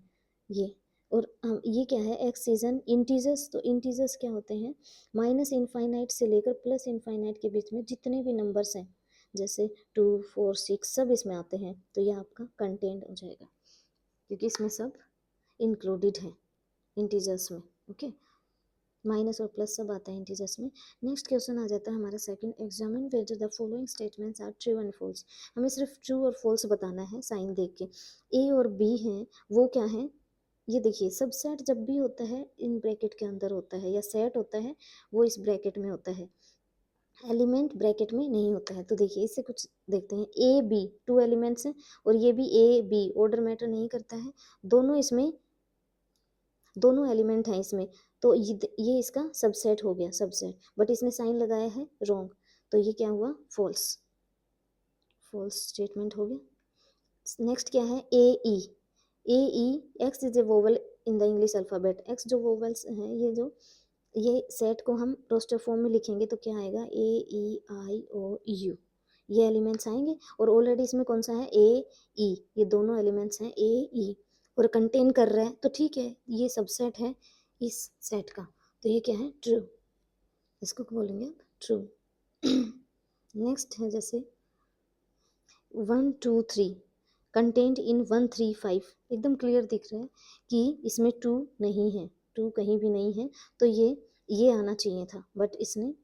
ये। और ये क्या है, एक्स इज एन इंटीजर्स, तो इंटीजर्स क्या होते हैं, माइनस इनफाइनाइट से लेकर प्लस इनफाइनाइट के बीच में जितने भी नंबर्स हैं, जैसे 2 4 6 सब इसमें आते हैं, तो ये आपका कंटेंट हो जाएगा, क्योंकि इसमें सब इंक्लूडेड है इंटीजर्स में। ओके, माइनस और प्लस सब आता है इंटीजर्स में। नेक्स्ट क्वेश्चन आ जाता है हमारा second, examine whether the following statements are true and false. हमें सिर्फ ट्रू और फॉल्स बताना है साइन देख के। ए और बी हैं, वो क्या है, ये देखिए, सबसेट जब भी होता है इन ब्रैकेट के अंदर होता है, या सेट होता है वो इस ब्रैकेट में होता है, एलिमेंट ब्रैकेट में नहीं होता है। तो देखिए इससे कुछ देखते हैं, ए बी 2 एलिमेंट्स हैं, और ये भी ए बी, ऑर्डर मैटर नहीं करता है, दोनों इसमें, दोनों एलिमेंट हैं इसमें, तो ये इसका सबसेट हो गया, सबसेट, बट इसने साइन लगाया है रॉन्ग, तो ये क्या हुआ, फॉल्स, फॉल्स स्टेटमेंट हो गया। नेक्स्ट क्या है, A E, A E, x is a vowel in the English alphabet. X जो वोवल्स हैं, ये सेट को हम रोस्टर फॉर्म में लिखेंगे तो क्या आएगा, ए ई आई ओ यू, ये एलिमेंट्स आएंगे। और ऑलरेडी इसमें कौन सा है, ए ई, ये दोनों एलिमेंट्स हैं ए ई, और कंटेन कर रहा है, तो ठीक है, ये सबसेट है इस सेट का, तो ये क्या है, ट्रू, इसको क्या बोलेंगे आप, ट्रू। नेक्स्ट है जैसे 1 2 3 कंटेंट इन 1 3 5, एकदम क्लियर दिख रहा है कि इसमें 2 नहीं है, 2 कहीं भी नहीं है, तो ये आना चाहिए था, बट इसने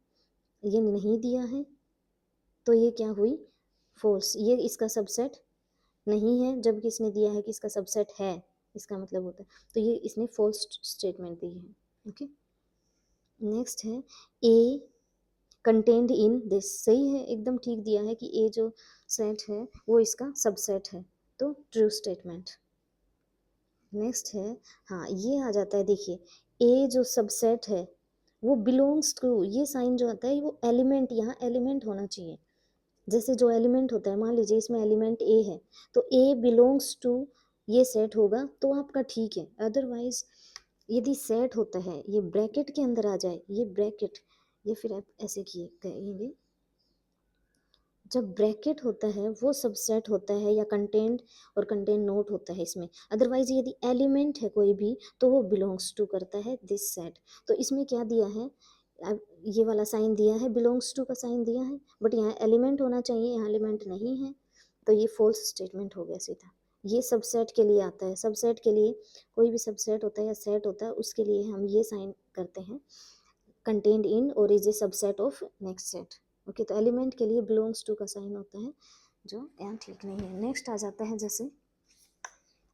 ये नहीं दिया है, तो ये क्या हुई, फॉल्स, ये इसका सबसेट नहीं है, जबकि इसने दिया है कि इसका सबसेट है, इसका मतलब होता है, तो ये इसने फॉल्स स्टेटमेंट दी है। ओके, नेक्स्ट है ए कंटेंड इन दिस, सही है, एकदम ठीक दिया है कि ए जो सेट है वो इसका सबसेट है, तो ट्रू स्टेटमेंट। नेक्स्ट है, हाँ ये आ जाता है, देखिए ए जो सबसेट है वो बिलोंग्स टू, ये साइन जो आता है वो एलिमेंट, यहाँ एलिमेंट होना चाहिए, जैसे जो एलिमेंट होता है, मान लीजिए इसमें एलिमेंट ए है, तो ए बिलोंग्स टू ये सेट होगा तो आपका ठीक है। अदरवाइज यदि सेट होता है, ये ब्रैकेट के अंदर आ जाए, ये ब्रैकेट, ये फिर आप ऐसे किए कहेंगे, जब ब्रैकेट होता है वो सबसेट होता है या कंटेंट और कंटेंट नोट होता है इसमें। अदरवाइज यदि एलिमेंट है कोई भी तो वो बिलोंग्स टू करता है दिस सेट। तो इसमें क्या दिया है, अब ये वाला साइन दिया है, बिलोंग्स टू का साइन दिया है, बट यहाँ एलिमेंट होना चाहिए, यहाँ एलिमेंट नहीं है, तो ये फॉल्स स्टेटमेंट हो गया सीधा। ये सबसेट के लिए आता है, सबसेट के लिए कोई भी सबसेट होता है या सेट होता है उसके लिए हम ये साइन करते हैं, कंटेन्ड इन और is a subset of next set. Okay, तो एलिमेंट के लिए बिलोंग्स टू का साइन होता है, जो यहाँ ठीक नहीं है। नेक्स्ट आ जाता है जैसे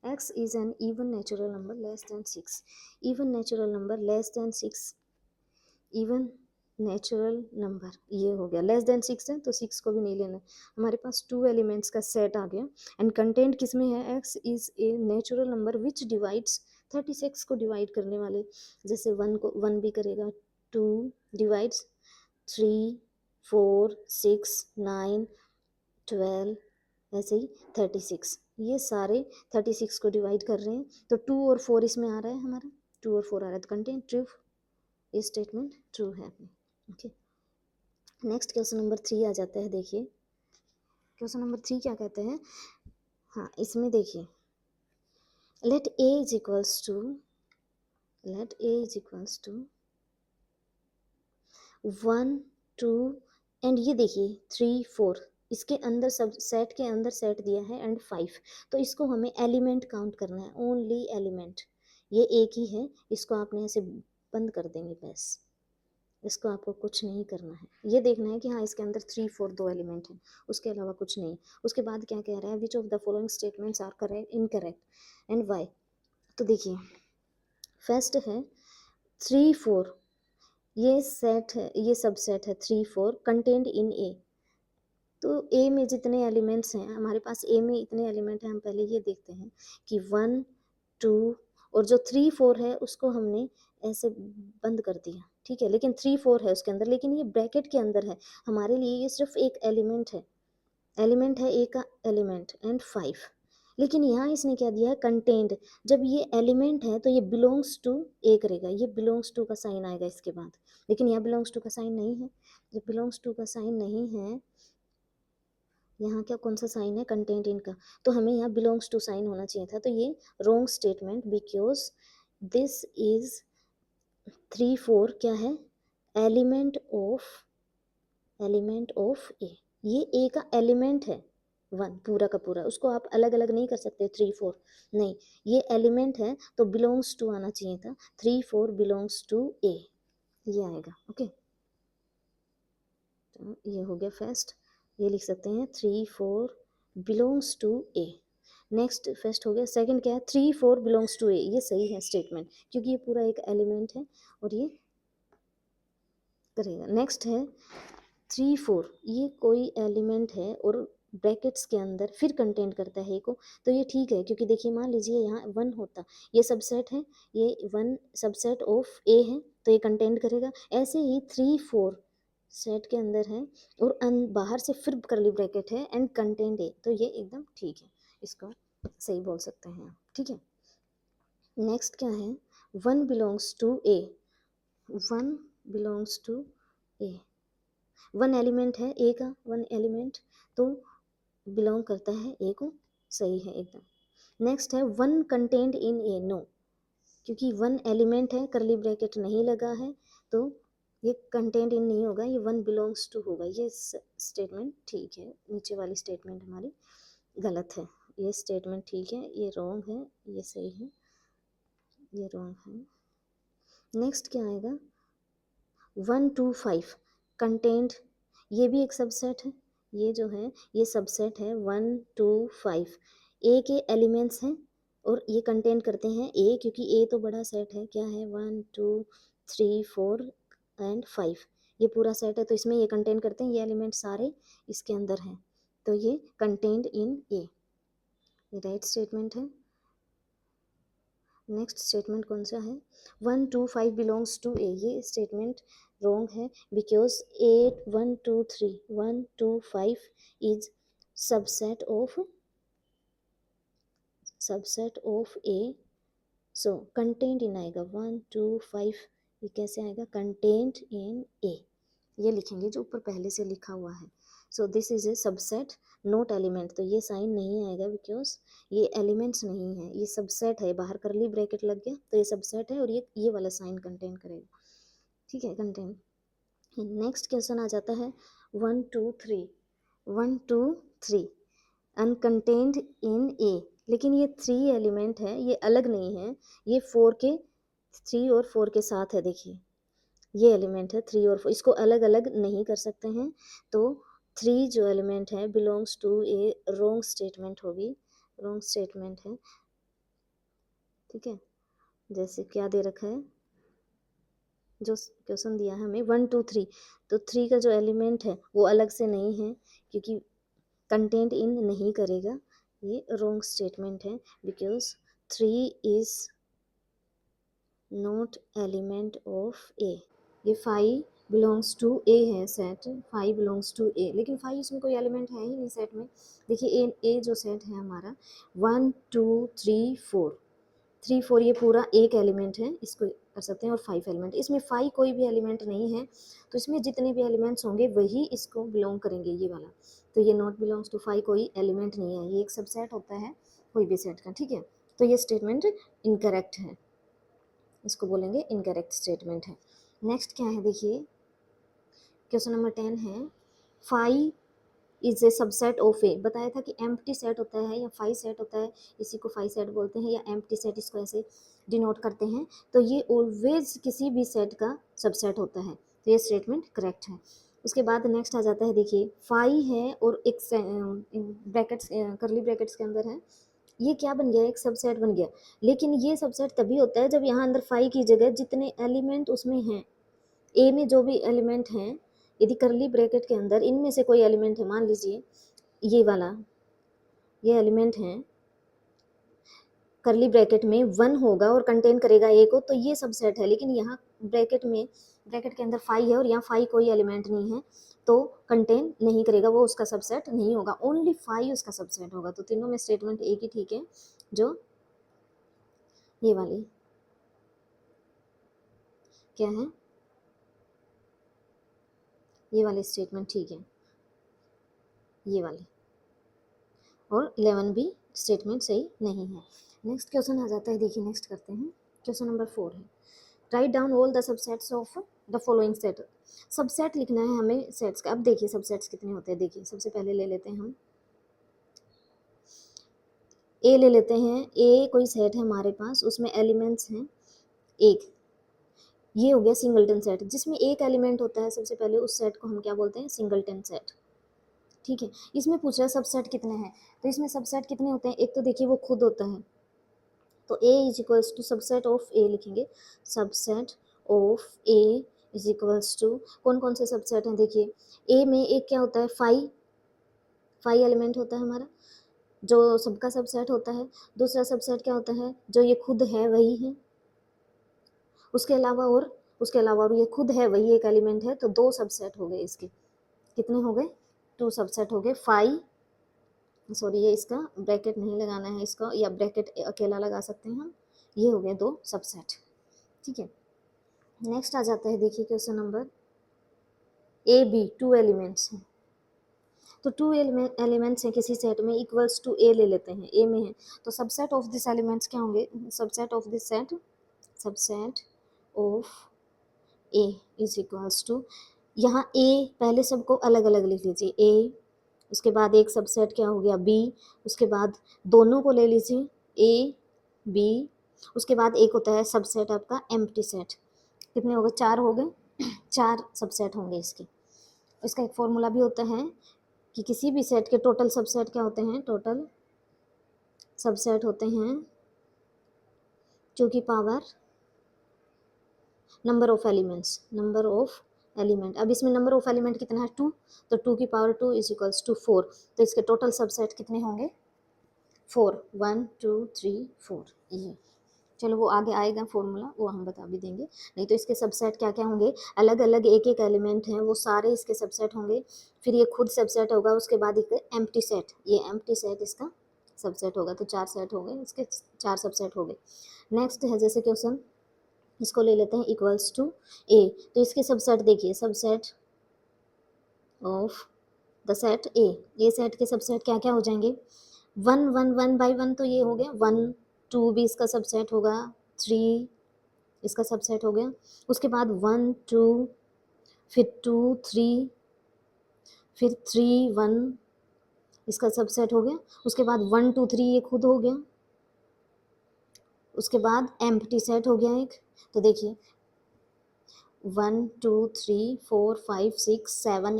x is an even natural number less than 6, even natural number less than 6, even natural number ये हो गया, लेस देन 6 है तो 6 को भी नहीं लेना। हमारे पास 2 एलिमेंट्स का सेट आ गया एंड कंटेंट किस में है, x is a natural number which divides 36 को डिवाइड करने वाले, जैसे 1 को 1 भी करेगा, 2 डिवाइड्स 3 4 6 9 12, ऐसे ही 36, ये सारे 36 को डिवाइड कर रहे हैं, तो 2 और 4 इसमें आ रहा है हमारा, 2 और 4 आ रहा है, तो कंटेंट ट्रू, ये स्टेटमेंट ट्रू है अपनी। ओके, नेक्स्ट क्वेश्चन नंबर 3 आ जाता है। देखिए क्वेश्चन नंबर 3 क्या कहते हैं, हाँ इसमें देखिए, let A is equals to, let A is equals to 1 2 and ये देखिए 3 4, इसके अंदर सब सेट के अंदर सेट दिया है एंड 5, तो इसको हमें एलिमेंट काउंट करना है, ओनली एलिमेंट, ये एक ही है, इसको आपने ऐसे बंद कर देंगे बस, इसको आपको कुछ नहीं करना है, ये देखना है कि हाँ इसके अंदर 3 4 2 एलिमेंट हैं, उसके अलावा कुछ नहीं। उसके बाद क्या कह रहा है, which of the following statements are correct incorrect and why. तो देखिए फर्स्ट है 3 4, ये सेट है, ये सबसेट है 3 4 कंटेंट इन ए, तो ए में जितने एलिमेंट्स हैं, हमारे पास ए में इतने एलिमेंट हैं, हम पहले ये देखते हैं कि 1 2 और जो 3 4 है उसको हमने ऐसे बंद कर दिया, ठीक है, लेकिन 3 4 है उसके अंदर, लेकिन ये ब्रैकेट के अंदर है, हमारे लिए ये सिर्फ एक एलिमेंट है, एलिमेंट है ए का एलिमेंट एंड 5, लेकिन यहाँ इसने क्या दिया है, कंटेंट, जब ये एलिमेंट है तो ये बिलोंग्स टू ए करेगा, ये बिलोंग्स टू का साइन आएगा इसके बाद, लेकिन यहाँ बिलोंग्स टू का साइन नहीं है, जब बिलोंग्स टू का साइन नहीं है, यहाँ क्या कौन सा साइन है, कंटेंट इनका, तो हमें यहाँ बिलोंग्स टू साइन होना चाहिए था, तो ये wrong statement, because this is 3 4 क्या है, एलिमेंट ऑफ ए, ये ए का एलिमेंट है 1 पूरा का पूरा, उसको आप अलग अलग नहीं कर सकते 3 4, नहीं, ये एलिमेंट है तो बिलोंग्स टू आना चाहिए था, 3 4 बिलोंग्स टू ए, ये आएगा। ओके, तो ये हो गया फर्स्ट, ये लिख सकते हैं 3 4 belongs to A. Next first हो गया, सेकंड क्या है, 3 4 बिलोंग्स टू ए, ये सही है स्टेटमेंट, क्योंकि ये पूरा एक एलिमेंट है और ये करेगा। नेक्स्ट है 3 4, ये कोई एलिमेंट है और ब्रैकेट्स के अंदर फिर कंटेंट करता है ए को, तो ये ठीक है, क्योंकि देखिए मान लीजिए यहाँ 1 होता, ये सबसेट है, ये 1 सबसेट ऑफ ए है तो ये कंटेंट करेगा, ऐसे ही 3 4 सेट के अंदर है और बाहर से फिर करली ब्रैकेट है एंड कंटेंट ए, तो ये एकदम ठीक है, इसको सही बोल सकते हैं आप, ठीक है। नेक्स्ट क्या है, 1 belongs to A, 1 belongs to A, 1 element है ए का, 1 एलिमेंट तो बिलोंग करता है ए को, सही है एकदम। नेक्स्ट है 1 कंटेंट इन ए, नो, क्योंकि 1 एलिमेंट है, करली ब्रैकेट नहीं लगा है, तो ये कंटेंट इन नहीं होगा, ये 1 बिलोंग्स टू होगा, ये स्टेटमेंट ठीक है, नीचे वाली स्टेटमेंट हमारी गलत है, ये स्टेटमेंट ठीक है, ये रॉन्ग है, ये सही है, ये रॉन्ग है। नेक्स्ट क्या आएगा, 1 2 5 कंटेंट, ये भी एक सबसेट है, ये जो है ये सबसेट है 1 2 5, ए के एलिमेंट्स हैं और ये कंटेंट करते हैं ए, क्योंकि ए तो बड़ा सेट है, क्या है 1 2 3 4 एंड 5, ये पूरा सेट है, तो इसमें ये कंटेंट करते हैं, ये एलिमेंट सारे इसके अंदर हैं, तो ये कंटेंट इन ए, ये राइट स्टेटमेंट है। नेक्स्ट स्टेटमेंट कौन सा है, 1 2 5 बिलोंग्स टू ए, ये स्टेटमेंट रॉन्ग है because 1 2 3 is subset of A, so content in आएगा 1 2 5, ये कैसे आएगा, कंटेंट इन ए, ये लिखेंगे जो ऊपर पहले से लिखा हुआ है। So this is a subset note element, तो ये साइन नहीं आएगा बिकॉज ये एलिमेंट्स नहीं है, ये सबसेट है, बाहर करली ब्रैकेट लग गया तो ये सबसेट है और ये वाला साइन कंटेन करेगा, ठीक है, कंटेन। नेक्स्ट क्वेश्चन आ जाता है 1 2 3 अनकंटेन्ड इन ए, लेकिन ये 3 एलिमेंट है, ये अलग नहीं है, ये 3 और 4 के साथ है, देखिए ये एलिमेंट है 3 और 4, इसको अलग अलग नहीं कर सकते हैं, तो 3 जो एलिमेंट है belongs to A, wrong statement होगी, रॉन्ग स्टेटमेंट है, ठीक है। जैसे क्या दे रखा है, जो क्वेश्चन दिया है हमें 1 2 3, तो 3 का जो एलिमेंट है वो अलग से नहीं है क्योंकि कंटेंट इन नहीं करेगा, ये रॉन्ग स्टेटमेंट है because 3 is not element of A. ये 5 बिलोंग्स टू ए है सेट, 5 बिलोंग्स टू ए, लेकिन 5 इसमें कोई एलिमेंट है ही नहीं सेट में, देखिए ए जो सेट है हमारा 1 2 3 4, 3 4 ये पूरा एक एलिमेंट है, इसको कर सकते हैं, और 5 एलिमेंट, इसमें 5 कोई भी एलिमेंट नहीं है, तो इसमें जितने भी एलिमेंट्स होंगे वही इसको बिलोंग करेंगे, ये वाला, तो ये नॉट बिलोंग्स टू 5 कोई एलिमेंट नहीं है, ये एक सबसेट होता है कोई भी सेट का, ठीक है। तो ये स्टेटमेंट इनकरेक्ट है, इसको बोलेंगे इनकरेक्ट स्टेटमेंट है। नेक्स्ट क्या है देखिए, क्वेश्चन नंबर 10 है 5 इज ए सबसेट ऑफ ए, बताया था कि एम्प्टी सेट होता है या 5 सेट होता है, इसी को 5 सेट बोलते हैं, या एम्प्टी सेट इसको ऐसे डिनोट करते हैं, तो ये ऑलवेज किसी भी सेट का सबसेट होता है, तो ये स्टेटमेंट करेक्ट है। उसके बाद नेक्स्ट आ जाता है देखिए 5 है और एक ब्रैकेट्स करली ब्रैकेट्स के अंदर है, ये क्या बन गया, एक सबसेट बन गया, लेकिन ये सबसेट तभी होता है जब यहाँ अंदर 5 की जगह जितने एलिमेंट उसमें हैं, ए में जो भी एलिमेंट हैं, यदि करली ब्रैकेट के अंदर इनमें से कोई एलिमेंट है, मान लीजिए ये वाला, ये एलिमेंट है करली ब्रैकेट में 1 होगा और कंटेन करेगा ए को, तो ये सबसेट है, लेकिन यहाँ ब्रैकेट के अंदर 5 है और यहाँ 5 कोई एलिमेंट नहीं है, तो कंटेन नहीं करेगा, वो उसका सबसेट नहीं होगा, ओनली 5 उसका सबसेट होगा, तो तीनों में स्टेटमेंट एक ही ठीक है, जो ये वाली क्या है, ये वाली स्टेटमेंट ठीक है, ये वाली, और 11 भी स्टेटमेंट सही नहीं है। नेक्स्ट क्वेश्चन आ जाता है, देखिए नेक्स्ट करते हैं, क्वेश्चन नंबर 4 है write down all the subsets of the following set, subset लिखना है हमें सेट्स का। अब देखिए सबसेट्स कितने होते हैं, देखिए सबसे पहले ले लेते हैं हम ए ले लेते हैं, ए कोई सेट है हमारे पास, उसमें एलिमेंट्स हैं एक, ये हो गया सिंगलटन सेट, जिसमें एक एलिमेंट होता है सबसे पहले, उस सेट को हम क्या बोलते हैं, सिंगलटन सेट, ठीक है। इसमें पूछ रहा है सबसेट कितने हैं, तो इसमें सबसेट कितने होते हैं, एक तो देखिए वो खुद होता है, तो A is equals to subset of A लिखेंगे, subset of A is equals to, कौन कौन से सबसेट हैं देखिए, ए में एक क्या होता है, 5 एलिमेंट होता है हमारा, जो सबका सबसेट होता है, दूसरा सबसेट क्या होता है, जो ये खुद है वही है, उसके अलावा और ये खुद है वही एक एलिमेंट है, तो 2 सबसेट हो गए इसके, कितने हो गए, 2 सबसेट हो गए, 5, सॉरी ये इसका ब्रैकेट नहीं लगाना है इसका, या ब्रैकेट अकेला लगा सकते हैं हम, ये हो गए 2 सबसेट, ठीक है। नेक्स्ट आ जाता है देखिए question number A B, 2 elements हैं, तो 2 एलिमेंट्स हैं किसी सेट में, इक्वल्स टू ए ले लेते हैं, ए में है, तो सबसेट ऑफ दिस एलिमेंट्स क्या होंगे, subset of this set, subset of A is equals to, यहाँ ए पहले सबको अलग अलग लिख लीजिए, ए, उसके बाद एक सबसेट क्या हो गया बी, उसके बाद दोनों को ले लीजिए ए बी, उसके बाद एक होता है सबसेट आपका एम्प्टी सेट, कितने हो गए, 4 हो गए, 4 सबसेट होंगे इसके। इसका एक फॉर्मूला भी होता है कि किसी भी सेट के टोटल सबसेट क्या होते हैं, टोटल सबसेट होते हैं 2 की power number of elements, number of element, अब इसमें नंबर ऑफ एलिमेंट कितना है 2, तो 2 की पावर 2 इज इक्वल्स टू 4, तो इसके टोटल सबसेट कितने होंगे 4, 1 2 3 4, ये चलो वो आगे आएगा फॉर्मूला, वो हम बता भी देंगे। नहीं तो इसके सबसेट क्या क्या होंगे, अलग अलग एक एक एलिमेंट हैं वो सारे इसके सबसेट होंगे, फिर ये खुद सबसेट होगा, उसके बाद एक एम्प्टी सेट, ये एम्प्टी सेट इसका सबसेट होगा। तो 4 सेट हो गए इसके, 4 सबसेट हो गए। नेक्स्ट है जैसे क्वेश्चन, इसको ले लेते हैं इक्वल्स टू ए। तो इसके सबसेट देखिए, subset of the set A set के सबसेट क्या क्या हो जाएंगे, 1 बाई 1 तो ये हो गया 1, 2 भी इसका सबसेट होगा, 3 इसका सबसेट हो गया, उसके बाद 1 2, फिर 2 3, फिर 3 1 इसका सबसेट हो गया, उसके बाद 1 2 3 ये खुद हो गया, उसके बाद एम्प्टी सेट हो गया एक। तो देखिए 1 2 3 4 5 6 7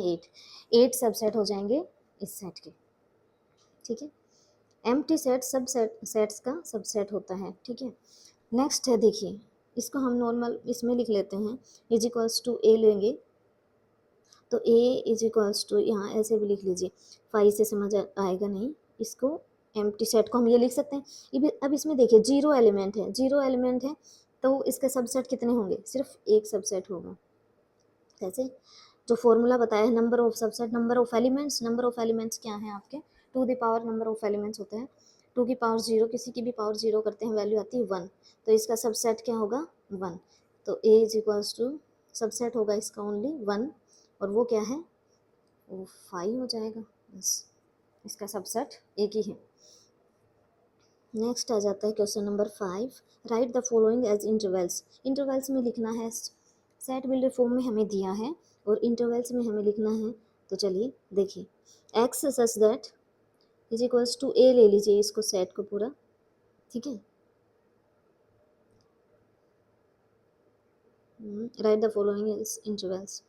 8 सबसेट हो जाएंगे इस सेट के, ठीक है। एम्प्टी सेट सेट्स का सबसेट होता है, ठीक है। नेक्स्ट है देखिए, इसको हम नॉर्मल इसमें लिख लेते हैं, इज इक्वल्स टू ए लेंगे, तो ए इज इक्वल्स टू, यहाँ ऐसे भी लिख लीजिए, 5 से समझ आएगा नहीं, इसको एम्प्टी सेट को हम ये लिख सकते हैं। अब इसमें देखिए 0 एलिमेंट है, 0 एलिमेंट है तो इसके सबसेट कितने होंगे, सिर्फ एक सबसेट होगा। कैसे, जो फॉर्मूला बताया है number of subset, number of elements क्या है आपके, two the power number of elements होते हैं, 2 की पावर 0, किसी की भी पावर 0 करते हैं वैल्यू आती है 1, तो इसका सबसेट क्या होगा 1, तो A is equals to subset होगा इसका ओनली 1, और वो क्या है, वो 5 हो जाएगा, बस इसका सबसेट एक ही है। नेक्स्ट आ जाता है question number 5, write the following as intervals. Intervals में लिखना है, सेट बिल्डर फॉर्म में हमें दिया है और इंटरवल्स में हमें लिखना है, तो चलिए देखिए, x such that is equals to A ले लीजिए इसको, सेट को पूरा, ठीक है। Write the following as intervals,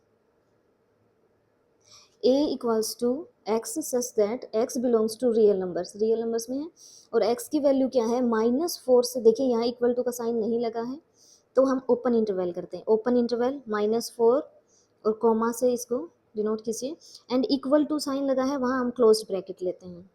a equals to x such that x belongs to real numbers में है, और x की वैल्यू क्या है -4 से, देखिए यहाँ इक्वल टू का साइन नहीं लगा है तो हम ओपन इंटरवल करते हैं, ओपन इंटरवल -4 और कॉमा से इसको डिनोट कीजिए, एंड इक्वल टू साइन लगा है वहाँ हम क्लोज ब्रैकेट लेते हैं।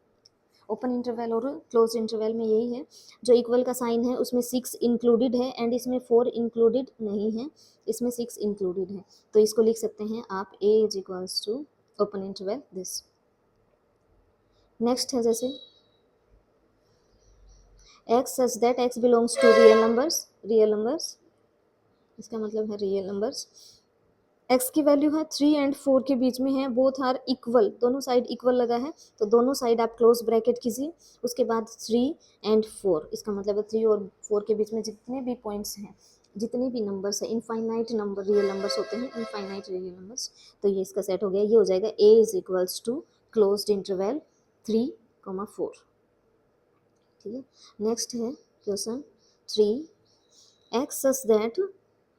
ओपन इंटरवल और क्लोज इंटरवल में यही है, जो इक्वल का साइन है उसमें 6 इंक्लूडेड है एंड इसमें 4 इंक्लूडेड नहीं है, इसमें 6 इंक्लूडेड है, तो इसको लिख सकते हैं आप a is equals to open interval this. Next है जैसे x such that x belongs to real numbers, इसका मतलब है रियल नंबर्स, x की वैल्यू है 3 एंड 4 के बीच में है, बोथ आर इक्वल, दोनों साइड इक्वल लगा है, तो दोनों साइड आप क्लोज ब्रैकेट कीजिए, उसके बाद 3 एंड 4, इसका मतलब है 3 और 4 के बीच में जितने भी पॉइंट्स हैं, जितने भी नंबर्स हैं, इनफाइनाइट नंबर रियल नंबर्स होते हैं, इनफाइनाइट रियल नंबर्स, तो ये इसका सेट हो गया, ये हो जाएगा a is equals to closed interval 3, 4, ठीक है। नेक्स्ट है question 3, x such that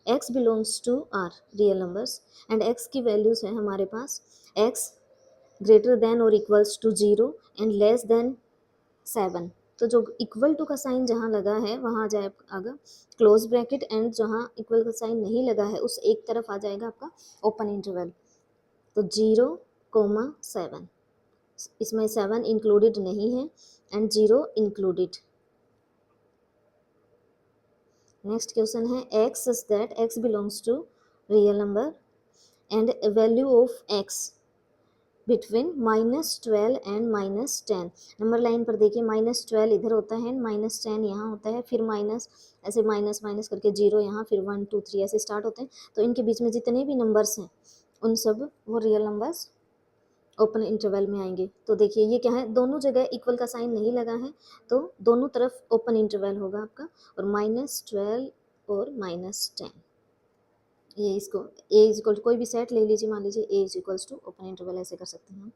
x belongs to are real numbers and x की वैल्यूज है हमारे पास, x ग्रेटर देन और equals to 0 and less than 7, तो जो इक्वल टू का साइन जहाँ लगा है वहाँ आ जाएगा क्लोज ब्रैकेट, एंड जहाँ इक्वल का साइन नहीं लगा है उस एक तरफ आ जाएगा आपका ओपन इंटरवल, तो 0, 7, इसमें 7 इंक्लूडेड नहीं है एंड 0 इंक्लूडेड। नेक्स्ट क्वेश्चन है x such that x belongs to real number and value of x between -12 and -10, number line पर देखिए -12 इधर होता है, -10 यहाँ होता है, फिर माइनस, ऐसे माइनस माइनस करके 0 यहाँ, फिर 1 2 3 ऐसे स्टार्ट होते हैं, तो इनके बीच में जितने भी नंबर्स हैं उन सब वो रियल नंबर्स ओपन इंटरवल में आएंगे। तो देखिए ये क्या है, दोनों जगह इक्वल का साइन नहीं लगा है तो दोनों तरफ ओपन इंटरवल होगा आपका, और -12 और -10, ये इसको a इज इक्वल टू कोई भी सेट ले लीजिए, मान लीजिए a is equals to open interval, ऐसे कर सकते हैं हम,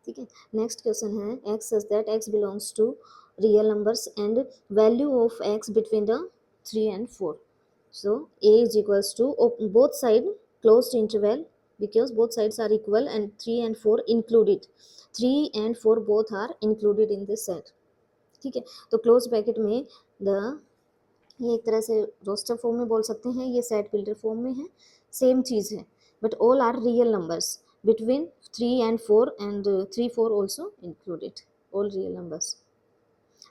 ठीक है। नेक्स्ट क्वेश्चन है x such that x belongs to real numbers and value of x between the 3 and 4, so a is equals to both side closed interval because both sides are equal and 3 and 4 included, 3 and 4 both are included in this set, ठीक है। तो close bracket में the, ये एक तरह से roster form में बोल सकते हैं, ये सेट बिल्डर फॉर्म में है, सेम चीज़ है, but all are real numbers between 3 and 4 and 3 4 also included, all real numbers.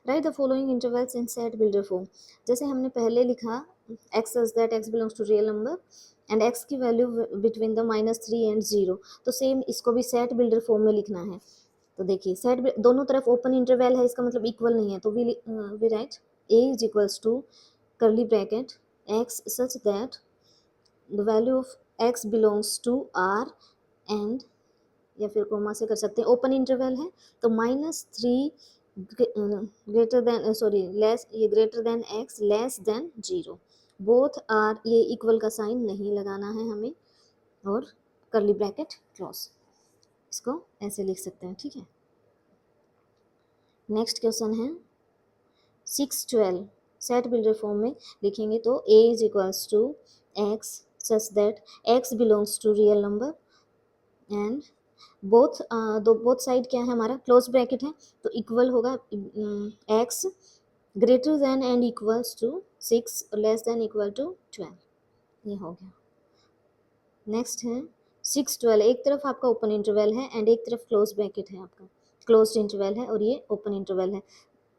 Write the following intervals in set builder form. जैसे हमने पहले लिखा x such that x belongs to real number and x की value between the -3 and 0, तो same इसको भी set builder form में लिखना है। तो देखिए सेट दोनों तरफ ओपन इंटरवल है, इसका मतलब इक्वल नहीं है, तो we write a is equals to curly bracket x such that the value of x belongs to r and, या फिर कोमा से कर सकते हैं, ओपन इंटरवल है तो -3 ग्रेटर देन लेस, ये greater than x less than 0, both are, ये इक्वल का साइन नहीं लगाना है हमें, और कर्ली ब्रैकेट क्लोज, इसको ऐसे लिख सकते हैं, ठीक है। नेक्स्ट क्वेश्चन है 6-12, सेट बिल्डर फॉर्म में लिखेंगे तो a is equals to x such that x belongs to real number and both side क्या है हमारा, क्लोज ब्रैकेट है, तो इक्वल होगा x greater than and equals to 6 less than equal to 12, ये हो गया। नेक्स्ट है 6-12, एक तरफ आपका ओपन इंटरवल है एंड एक तरफ क्लोज ब्रैकेट है, आपका क्लोज इंटरवल है और ये ओपन इंटरवल है,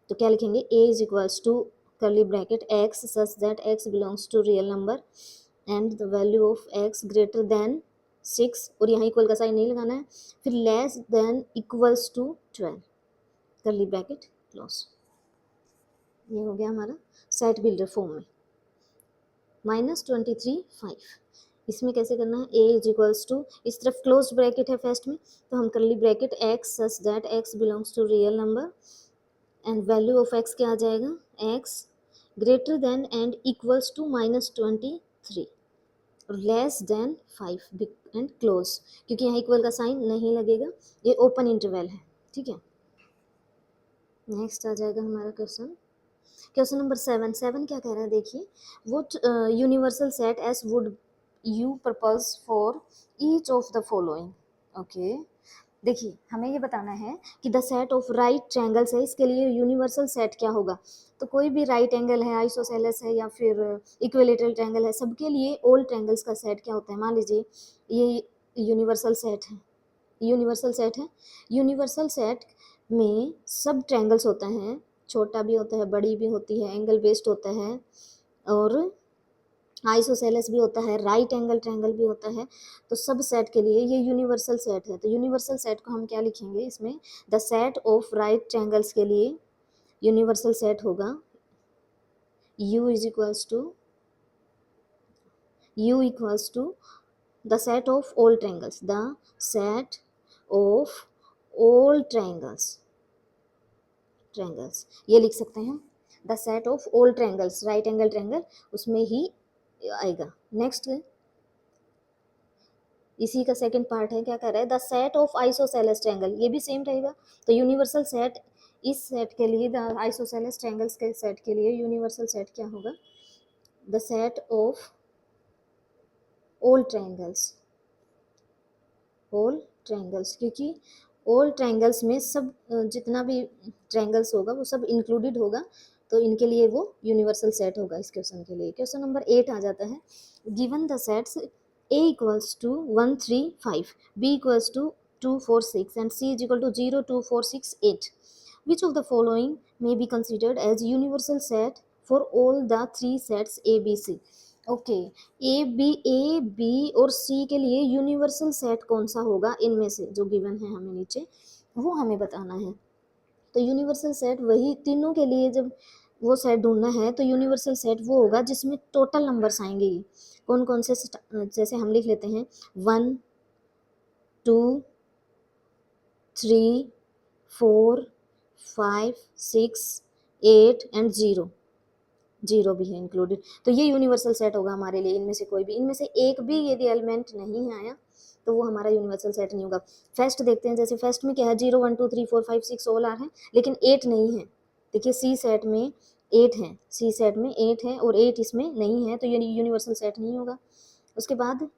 तो क्या लिखेंगे a is equals to curly bracket x such that x belongs to real number and the value of x greater than 6, और यहाँ इक्वल का साइन नहीं लगाना है, फिर less than equals to 12, curly bracket close, ये हो गया हमारा सेट बिल्डर फॉर्म में। -23-5, इसमें कैसे करना है, a इज इक्वल्स टू, इस तरफ क्लोज ब्रैकेट है फर्स्ट में, तो हम curly bracket x such that x belongs to real number and value of x क्या आ जाएगा, x greater than and equals to -23 और लेस देन 5 एंड क्लोज, क्योंकि यहाँ इक्वल का साइन नहीं लगेगा, ये ओपन इंटरवल है, ठीक है। नेक्स्ट आ जाएगा हमारा क्वेश्चन नंबर 7 क्या कह रहा है, देखिए what universal set S would you propose for each of the following. Okay, देखिए हमें ये बताना है कि the set of right triangles है, इसके लिए यूनिवर्सल सेट क्या होगा, तो कोई भी राइट एंगल है, आइसोसेलेस है या फिर इक्विलेटरल ट्रायंगल है, सबके लिए ऑल ट्रायंगल्स का सेट क्या होता है, मान लीजिए ये यूनिवर्सल सेट है, यूनिवर्सल सेट में सब ट्रायंगल्स होता है, छोटा भी होता है, बड़ी भी होती है, एंगल बेस्ड होता है और आइसोसेलेस भी होता है, राइट एंगल ट्रायंगल भी होता है, तो सब सेट के लिए ये यूनिवर्सल सेट है। तो यूनिवर्सल सेट को हम क्या लिखेंगे, इसमें the set of right triangles के लिए यूनिवर्सल सेट होगा u equals to the set of all triangles, the set of all triangles, ये लिख सकते हैं, the set of all triangles, right angle triangle उसमें ही आएगा। नेक्स्ट इसी का सेकंड पार्ट है, क्या कर रहा है, the set of isosceles triangle, ये भी सेम रहेगा, तो यूनिवर्सल सेट, इस सेट के लिए द आइसोसेलेस ट्रायंगल्स के सेट के लिए यूनिवर्सल सेट क्या होगा, the set of all triangles, क्योंकि ऑल ट्रायंगल्स में सब जितना भी ट्रायंगल्स होगा वो सब इंक्लूडेड होगा, तो इनके लिए वो यूनिवर्सल सेट होगा इस क्वेश्चन के लिए। क्वेश्चन नंबर 8 आ जाता है, given the sets a equals to 1 3 5, b equals to 2 4 6 and c is equal to 0 2 4 6 8, which of the following may be considered as universal set for all the three sets a b c। Okay, A B और C के लिए universal set कौन सा होगा इनमें से, जो given है हमें नीचे, वो हमें बताना है। तो यूनिवर्सल सेट वही तीनों के लिए, जब वो सेट ढूंढना है तो यूनिवर्सल सेट वो होगा जिसमें टोटल नंबर्स आएंगे, कौन कौन से, जैसे हम लिख लेते हैं 1 2 3 4 5 6 8 एंड 0 भी है इंक्लूडेड, तो ये यूनिवर्सल सेट होगा हमारे लिए, इनमें से कोई भी, इनमें से एक भी यदि एलिमेंट नहीं आया तो वो हमारा यूनिवर्सल सेट नहीं होगा। फर्स्ट देखते हैं, जैसे फर्स्ट में क्या है, 0 1 2 3 4 5 6 ऑल आर है, लेकिन 8 नहीं है, देखिए सी सेट में 8 है, और 8 इसमें नहीं है, तो ये यूनिवर्सल सेट नहीं होगा। उसके बाद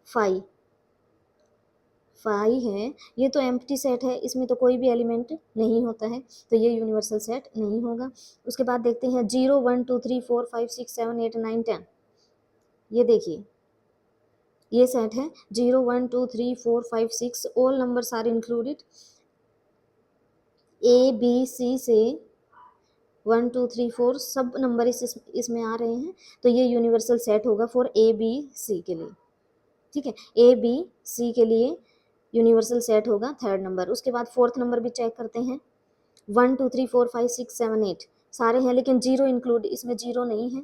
5 है, ये तो एम्प्टी सेट है, इसमें तो कोई भी एलिमेंट नहीं होता है, तो ये यूनिवर्सल सेट नहीं होगा। उसके बाद देखते हैं 0 1 2 3 4 5 6 7 8 9 10, ये देखिए ये सेट है 0 1 2 3 4 5 6, all numbers are included, A B C से 1 2 3 4 सब नंबर इसमें आ रहे हैं, तो ये यूनिवर्सल सेट होगा फॉर ए बी सी के लिए। ठीक है, ए बी सी के लिए यूनिवर्सल सेट होगा थर्ड नंबर। उसके बाद फोर्थ नंबर भी चेक करते हैं। 1 2 3 4 5 6 7 8 सारे हैं, लेकिन जीरो इंक्लूड, इसमें जीरो नहीं है,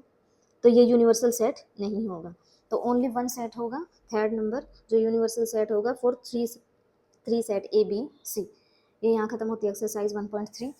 तो ये यूनिवर्सल सेट नहीं होगा। तो ओनली वन सेट होगा थर्ड नंबर जो यूनिवर्सल सेट होगा for three set A B C. ये यहाँ खत्म होती है एक्सरसाइज 1.3।